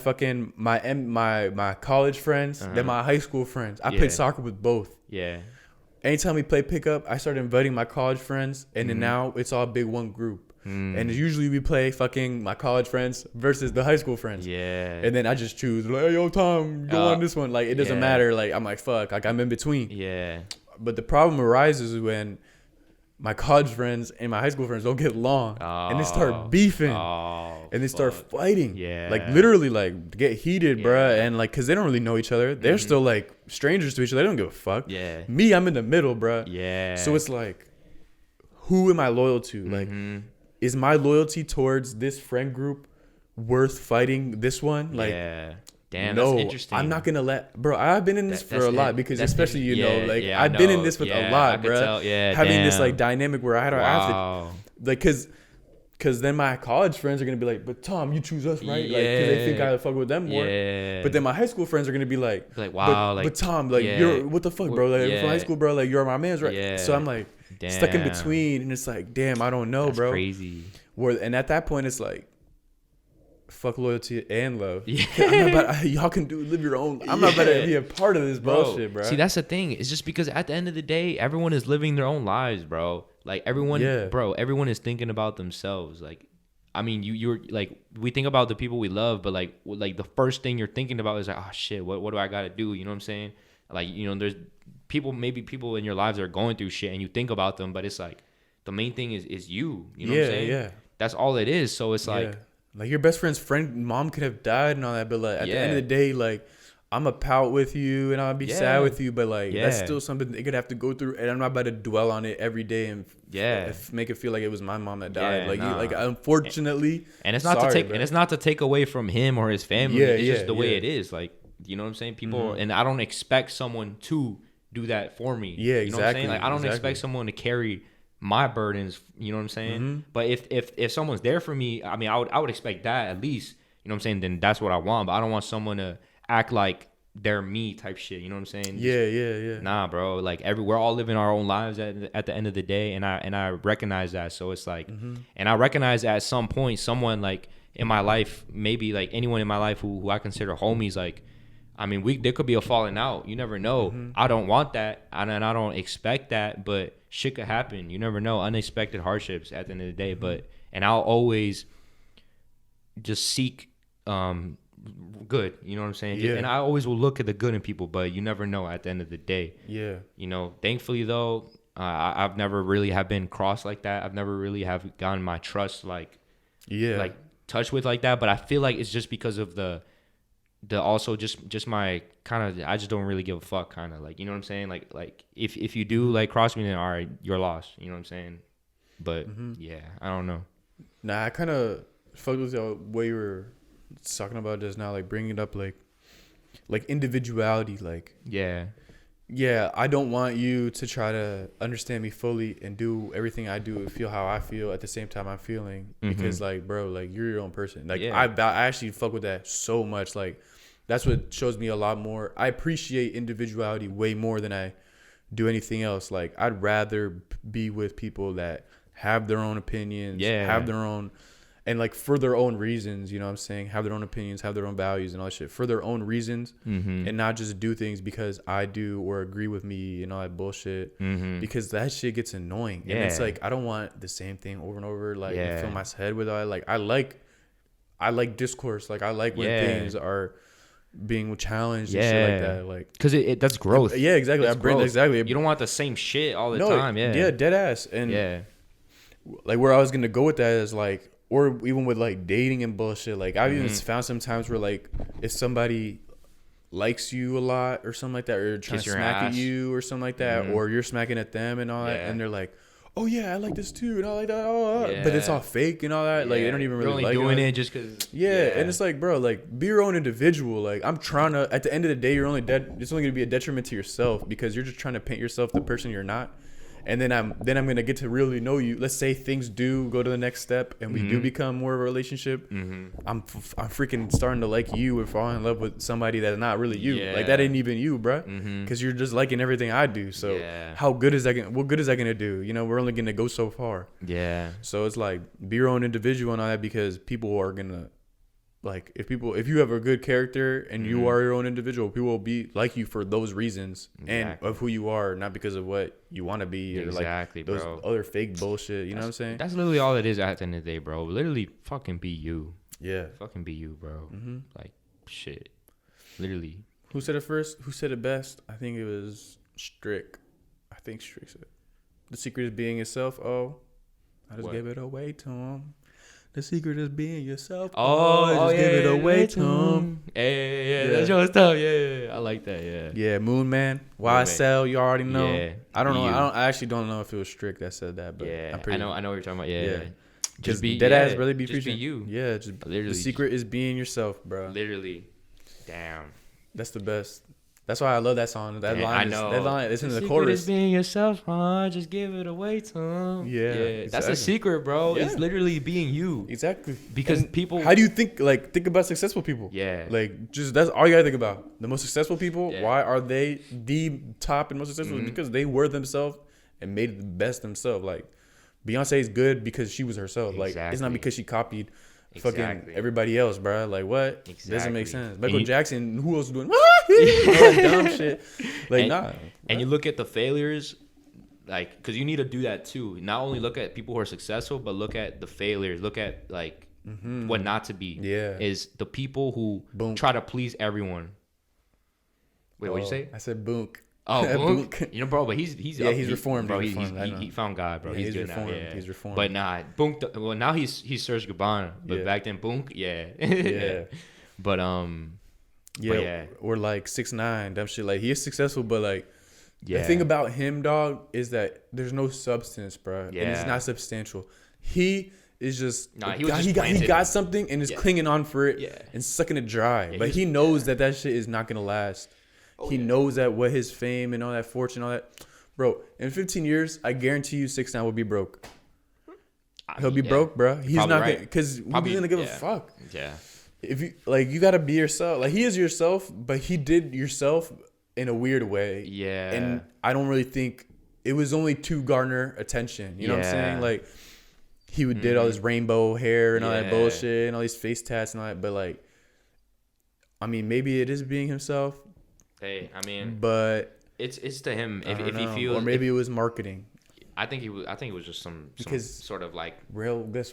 fucking my college friends, then my high school friends. I played soccer with both. Anytime we play pickup, I started inviting my college friends, and then now it's all big one group. And usually we play fucking my college friends versus the high school friends. And then I just choose, like, hey, yo, Tom, go on this one. Like, it doesn't matter. Like, I'm like, fuck. Like, I'm in between. But the problem arises when my college friends and my high school friends don't get along. And they start beefing. And they start fighting. Like, literally, like, get heated, bruh. And, like, because they don't really know each other. They're still, like, strangers to each other. They don't give a fuck. Me, I'm in the middle, bruh. So it's like, who am I loyal to? Like, is my loyalty towards this friend group worth fighting this one? Like, damn, no, that's interesting. I'm not gonna bro. I've been in this for a lot, because especially you know, like I've been in this with a lot, bro. Having this like dynamic where I don't have to, like, cause then my college friends are gonna be like, but Tom, you choose us, right? Like, cause they think I fuck with them more. But then my high school friends are gonna be like, wow, but Tom, like you're what the fuck, bro? Like from high school, bro, like you're my man's, right? So I'm like. Stuck in between, and it's like, damn, I don't know, bro. Crazy. And at that point, it's like, fuck loyalty and love. I'm not about, y'all can live your own. I'm not about to be a part of this bullshit, bro. See, that's the thing. It's just because at the end of the day, everyone is living their own lives, bro. Like everyone is thinking about themselves. Like, I mean, you're like, we think about the people we love, but like the first thing you're thinking about is like, oh shit, what do I gotta do? You know what I'm saying? Like, you know, there's people in your lives that are going through shit and you think about them, but it's like the main thing is you know what I'm saying? That's all it is. So it's like your best friend's mom could have died and all that, but like at the end of the day, like I'm a pout with you and I'll be sad with you, but like that's still something they could have to go through, and I'm not about to dwell on it every day and make it feel like it was my mom that died. Unfortunately, and it's not to take away from him or his family. It's just the way it is. Like, you know what I'm saying? People and I don't expect someone to do that for me. You know what I'm saying? Like, I don't expect someone to carry my burdens, you know what I'm saying? But if someone's there for me, I mean, I would expect that at least, you know what I'm saying? Then that's what I want. But I don't want someone to act like they're me type shit, you know what I'm saying? Nah, bro. Like we're all living our own lives at the end of the day, and I recognize that. So it's like, and I recognize at some point someone like in my life, maybe like anyone in my life who I consider homies, like, I mean, there could be a falling out. You never know. I don't want that, and I don't expect that, but shit could happen. You never know. Unexpected hardships at the end of the day. And I'll always just seek good. You know what I'm saying? And I always will look at the good in people, but you never know at the end of the day. You know, thankfully though, I've never really have been crossed like that. I've never really have gotten my trust like touched with like that. But I feel like it's just because of the also just my kind of, I just don't really give a fuck kind of, like, you know what I'm saying? Like if you do like cross me, then all right, you're lost. You know what I'm saying? But I don't know. Nah, I kind of fucked with what you were talking about just now, like bringing it up like individuality, like I don't want you to try to understand me fully and do everything I do and feel how I feel at the same time I'm feeling, because like, bro, like you're your own person. Like I actually fuck with that so much. Like That's what shows me a lot more. I appreciate individuality way more than I do anything else. Like, I'd rather be with people that have their own opinions, have their own, and like for their own reasons, you know what I'm saying? Have their own opinions, have their own values and all that shit for their own reasons, and not just do things because I do or agree with me and all that bullshit, because that shit gets annoying. And it's like, I don't want the same thing over and over, like, and fill my head with all that. Like, I like discourse. Like, I like when things are being challenged and shit like that. Like, because that's growth. Yeah, exactly. Exactly. You don't want the same shit all the time. Yeah, dead ass. And like, where I was gonna go with that is like, or even with like dating and bullshit. Like, I've even found sometimes where like, if somebody likes you a lot or something like that, or trying to smack at you or something like that, or you're smacking at them and all that, and they're like, oh yeah, I like this too, and I like that, but it's all fake and all that. Like, they don't even really You're only like doing it just because. And it's like, bro, like, be your own individual. Like, I'm trying to. At the end of the day, you're only it's only gonna be a detriment to yourself, because you're just trying to paint yourself the person you're not. And then I'm gonna get to really know you. Let's say things do go to the next step, and we do become more of a relationship. I'm freaking starting to like you or fall in love with somebody that's not really you. Like, that ain't even you, bro. Because you're just liking everything I do. So how good is that? What good is that gonna do? You know, we're only gonna go so far. Yeah. So it's like, be your own individual and all that, because people are gonna. Like, if you have a good character and you are your own individual, people will be like you for those reasons and of who you are, not because of what you want to be or like those other fake bullshit. You know what I'm saying? That's literally all it is at the end of the day, bro. Literally, fucking be you. Yeah. Fucking be you, bro. Like, shit. Literally. Who said it first? Who said it best? I think it was Strick. I think Strick said it. The secret is being yourself. Oh, I just gave it away to him. The secret is being yourself. Just give it away to him. Yeah. That's your stuff. Yeah. I like that. Yeah. Yeah, Moon Man. YSL, you already know. Yeah. I don't know. I actually don't know if it was Strick that said that, but I know what you're talking about. Yeah. Just be dead ass, really be just be you. Yeah, just literally. The secret is being yourself, bro. Literally. Damn. That's the best. That's why I love that song. That line. That line. It's in the chorus. The secret is being yourself, huh? Just give it away to him. Yeah. Exactly. That's a secret, bro. Yeah. It's literally being you. Exactly. Because people. How do you think about successful people? Yeah. Like, just that's all you gotta think about. The most successful people. Yeah. Why are they the top and most successful? Because they were themselves and made it the best themselves. Like, Beyonce is good because she was herself. Like, it's not because she copied fucking everybody else, bro. Like, what? Doesn't make sense. Michael Jackson, who else doing all that dumb shit? Like, nah. And you look at the failures, like, because you need to do that too. Not only look at people who are successful, but look at the failures. Look at, like, what not to be. Yeah. Is the people who try to please everyone. Wait, what'd you say? I said boonk. Oh, Boonk. You know, bro, but he's reformed, bro. He found God, bro. He's good reformed. now. Yeah. He's reformed. But nah, Boonk. Well, now he's Serge Gabbana, but back then Boonk, But or like 6ix9ine, dumb shit. Like, he is successful, but like, the thing about him, dog, is that there's no substance, bro. Yeah. And it's not substantial. He is just he got something and is clinging on for it and sucking it dry. But he knows that shit is not gonna last. He knows that what his fame and all that fortune, all that, bro. In 15 years, I guarantee you, 6ix9ine will be broke. He'll be broke, bro. He's not gonna, because who's gonna give a fuck? Yeah. If you you gotta be yourself. Like, he is yourself, but he did yourself in a weird way. Yeah. And I don't really think it was only to garner attention. You know what I'm saying? Like, he did all this rainbow hair and all that bullshit and all these face tats and all that. But like, I mean, maybe it is being himself. Hey, I mean, but it's to him if he feels, or maybe it was marketing. I think it was just some sort of like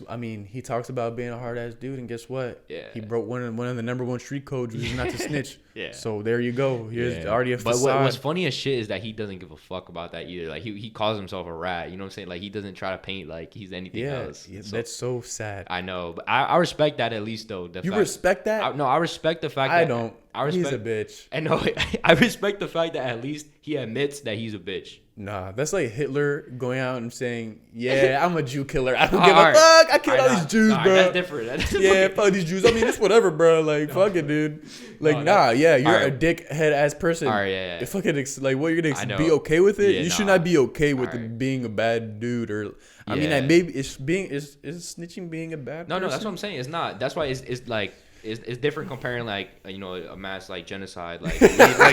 I mean, he talks about being a hard ass dude, and guess what? Yeah, he broke one of the number one street codes, which is not to snitch. Yeah. So there you go. Here's already a facade. But what's funny as shit is that he doesn't give a fuck about that either. Like, he calls himself a rat. You know what I'm saying? Like, he doesn't try to paint like he's anything else. Yeah, that's so sad. I know, but I respect that at least though. Respect that? No, I respect the fact that I don't. He's a bitch. I know. I respect the fact that at least he admits that he's a bitch. Nah, that's like Hitler going out and saying, "Yeah, I'm a Jew killer. I don't give a fuck. I killed all these Jews, bro." That's different. Yeah, fuck these Jews. I mean, it's whatever, bro. Like, fuck it, dude. Like, you're a dickhead ass person. All right, yeah. Fucking like, what, you're gonna be okay with it? You should not be okay with being a bad dude, or I mean, maybe it's snitching being a bad person. No, that's what I'm saying. It's not. That's why it's like. it's different comparing like a mass like genocide like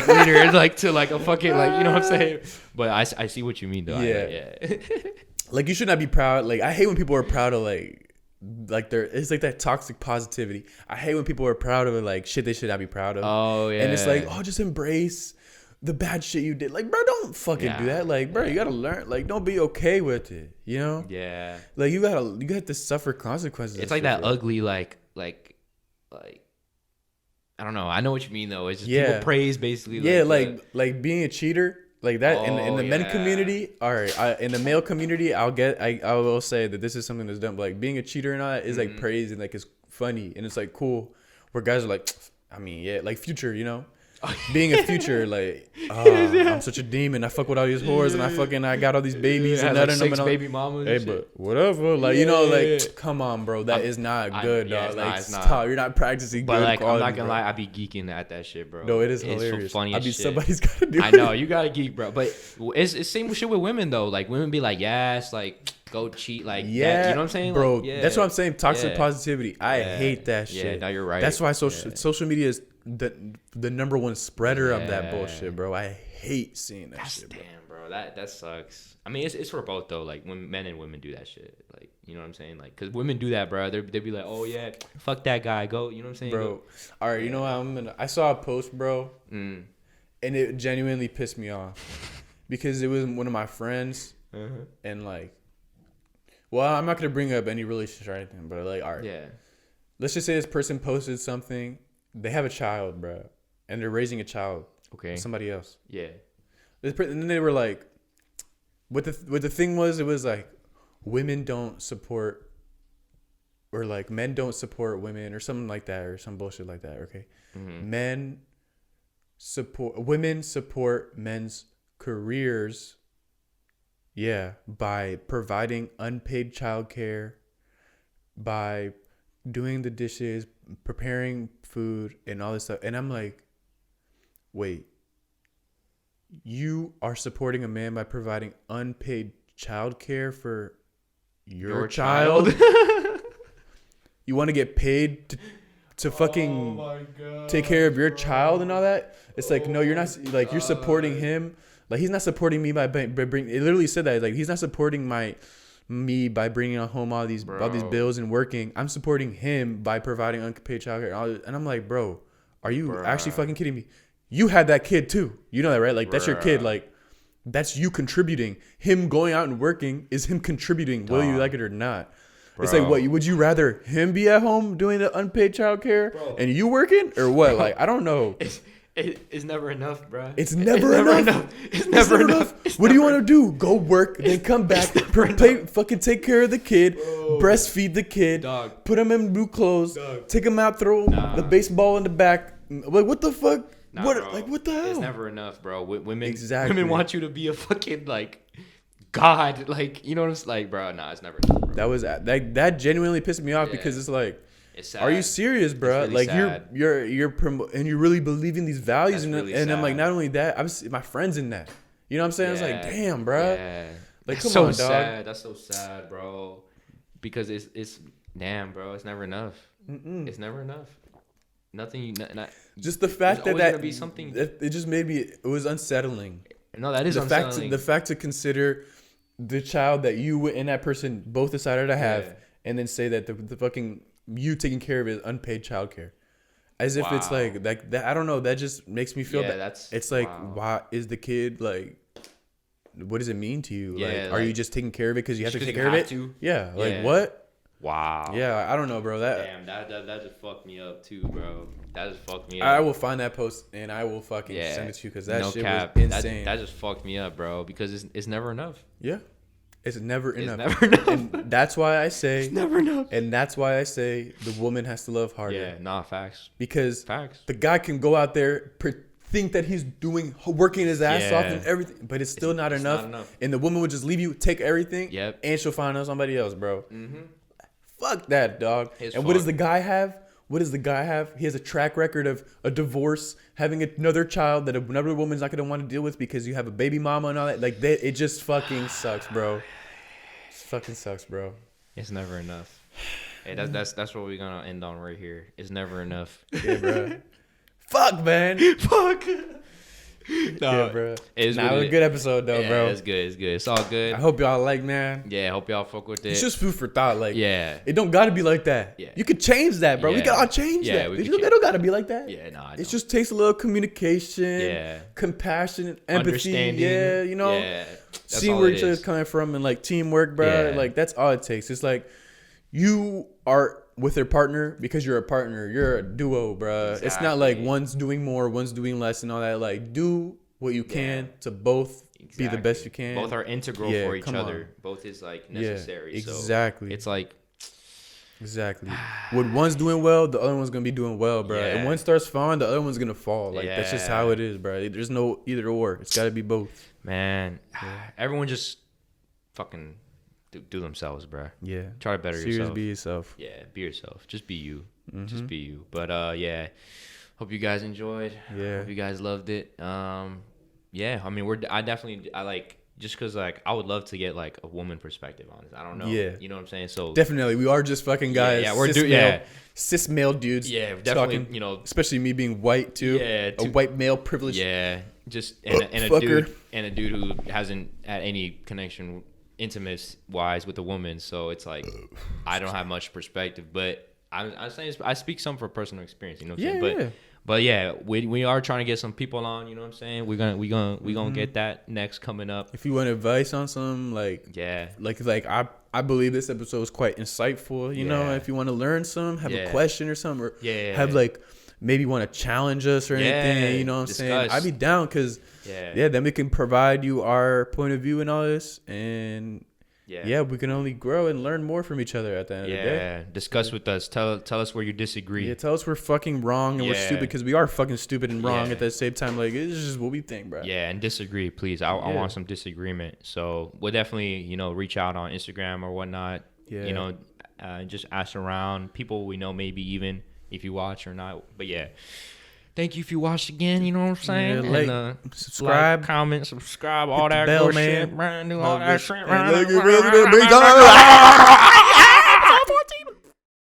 leader like to like a fucking like you know what I'm saying. But I see what you mean though. Yeah. Like you should not be proud. Like I hate when people are proud of like it's like that toxic positivity. I hate when people are proud of like shit they should not be proud of. Oh yeah. And it's like, oh, just embrace the bad shit you did. Like, bro, don't fucking do that. Like, bro, you gotta learn. Like, don't be okay with it. You know? Yeah. Like you have to suffer consequences. It's like that ugly like I don't know. I know what you mean though. It's just people praise basically. Yeah, like being a cheater. Like that in the men community, all right. In the male community, I will say that this is something that's done. But like being a cheater and all that is like praised and like it's funny and it's like cool. Where guys are like, I mean, yeah, like Future, you know, being a Future, like, I'm such a demon. I fuck with all these whores and I got all these babies and like 6 baby mamas. Hey, but whatever, like you know, like come on, bro, that is not good, dog. Like it's not. You're not practicing. But good like quality, I'm not gonna bro. lie, I be geeking at that shit, bro. No, it is it's hilarious. Funny as shit. Somebody's gotta do it. I know you gotta geek, bro. But it's same shit with women though. Like women be like, yes, like go cheat, like that. You know what I'm saying, bro? Like, that's what I'm saying. Toxic positivity. I hate that shit. Yeah, no, you're right. That's why social media is the number one spreader of that bullshit, bro. I hate seeing that shit, bro. Damn, bro, that sucks. I mean, it's for both though. Like when men and women do that shit, like you know what I'm saying, like because women do that, bro. They be like, oh yeah, fuck that guy, go. You know what I'm saying, bro? Go. All right, you know what? I saw a post, bro, and it genuinely pissed me off because it was one of my friends, and like, well, I'm not gonna bring up any relationship or anything, but like, all right, let's just say this person posted something. They have a child, bro, and they're raising a child. Okay. With somebody else. Yeah. And then they were like, what the thing was, it was like, women don't support, or like men don't support women, or something like that, or some bullshit like that. Okay. Women support men's careers. Yeah, by providing unpaid childcare, by doing the dishes, preparing food and all this stuff. And I'm like, wait, you are supporting a man by providing unpaid childcare for your child? You want to get paid to fucking take care of your child and all that? It's like, no, you're not. Like, you're supporting him. Like, he's not supporting me by bringing. It literally said that. Like, he's not supporting me by bringing home all these bills and working. I'm supporting him by providing unpaid childcare. And I'm like, bro, are you actually fucking kidding me? You had that kid too. You know that, right? Like, that's your kid. Like, that's you contributing. Him going out and working is him contributing, whether you like it or not. Bro. It's like, what? Would you rather him be at home doing the unpaid childcare and you working, or what? Like, I don't know. It's never enough, bro. It's never enough. It's never enough. What do you want to do? Go work, then come back, fucking take care of the kid, breastfeed the kid, put him in new clothes, take him out, throw the baseball in the back. Like, what the fuck? What? Bro. Like, what the hell? It's never enough, bro. Women want you to be a fucking like god, like, you know what I'm like, bro. Nah, it's never enough, bro. That genuinely pissed me off because it's like, sad. Are you serious, bro? Really like sad. you're and you really believe in these values, and really I'm like, not only that, my friends in that. You know what I'm saying? I was like, damn, bro. Yeah. Like, that's come on, sad. dog. That's so sad, bro. Because it's damn, bro. It's never enough. It's never enough. Nothing. Just the fact that gonna be something. It just made me. It was unsettling. No, that is unsettling. The fact to consider the child that you and that person both decided to have, and then say that the fucking you taking care of it is unpaid childcare, as if it's like that. I don't know. That just makes me feel it's like, why is the kid like? What does it mean to you? Like, are you just taking care of it because you have to take care of it? Yeah. Like, what? Wow. Yeah, I don't know, bro. Damn, that just fucked me up too, bro. That just fucked me up. I will find that post and I will fucking send it to you because that shit was insane. That just fucked me up, bro. Because it's never enough. Yeah. It's never enough. Never enough. And that's why I say it's never enough. And that's why I say the woman has to love harder. Yeah, nah, facts. Because the guy can go out there, think that he's working his ass off and everything, but it's still not enough. And the woman would just leave you, take everything, and she'll find out somebody else, bro. Fuck that, dog. What does the guy have? He has a track record of a divorce, having another child that another woman's not gonna want to deal with because you have a baby mama and all that. Like, it just fucking sucks, bro. It fucking sucks, bro. It's never enough. Hey, that's what we're gonna end on right here. It's never enough. Yeah, bro. Fuck, man. Fuck. Yeah, bro. It's Nah, it was a good episode though, bro. It's good. It's good. It's all good. I hope y'all like, man. Yeah, I hope y'all fuck with it. It's just food for thought. Like, yeah, it don't gotta be like that. Yeah. You could change that, bro. We Yeah. gotta change Yeah, that. we It could don't gotta be like that. yeah, nah. It just takes a little communication, Yeah. compassion, empathy. Understanding. Yeah, you know, Yeah. That's seeing all where it each other's is. coming from and like teamwork, bro. Yeah. Like that's all it takes. It's like you are with your partner because you're a partner. You're a duo, bro. It's not like Exactly. one's doing more, one's doing less, and all that. Like do what you can to both be the best you can. Both are integral Yeah, for each come on. other. Both is like necessary. Yeah, exactly. So it's like Exactly. When one's doing well, the other one's gonna be doing well, bro. Yeah. And one starts falling, the other one's gonna fall. Like that's just how Yeah. it is, bro. There's no either or. It's gotta be both. man, everyone just fucking do themselves, bro. Yeah. Try to better Serious, yourself. be yourself. Yeah, be yourself. Just be you. Mm-hmm. Just be you. But yeah, hope you guys enjoyed. Yeah. Hope you guys loved it. Yeah, I mean, I like just because like I would love to get like a woman perspective on this. I don't know. Yeah. You know what I'm saying? So Definitely, we are just fucking guys. Yeah, we're cis male dudes. Yeah, definitely. talking, You know, especially me being white too. Yeah, a white male privilege. yeah, just a Fucker. dude who hasn't had any connection intimate wise with a woman. So it's like I don't have much perspective, but I'm saying I speak some for personal experience. You know what I'm saying? Yeah. But yeah, we are trying to get some people on. You know what I'm saying? We're gonna get that next coming up. If you want advice on some, like I believe this episode was quite insightful. You know, Yeah. if you want to learn some, have a question or something, or Yeah. have like maybe want to challenge us or anything. You know what I'm saying? Discuss. I'd be down because then we can provide you our point of view and all this, and we can only grow and learn more from each other at the end of the day. Yeah, discuss with us. Tell us where you disagree. Yeah, tell us we're fucking wrong and we're stupid because we are fucking stupid and wrong Yeah. at the same time. Like it's just what we think, bro. Yeah, and disagree, please. I want some disagreement. So we'll definitely, reach out on Instagram or whatnot. Yeah. Just ask around people we know, maybe even if you watch or not. But yeah, thank you if you watched again. You know what I'm saying? Yeah, like, and, subscribe, like, comment, subscribe, all hit the that bell, good man. shit, man. Do all that shit, And man. like,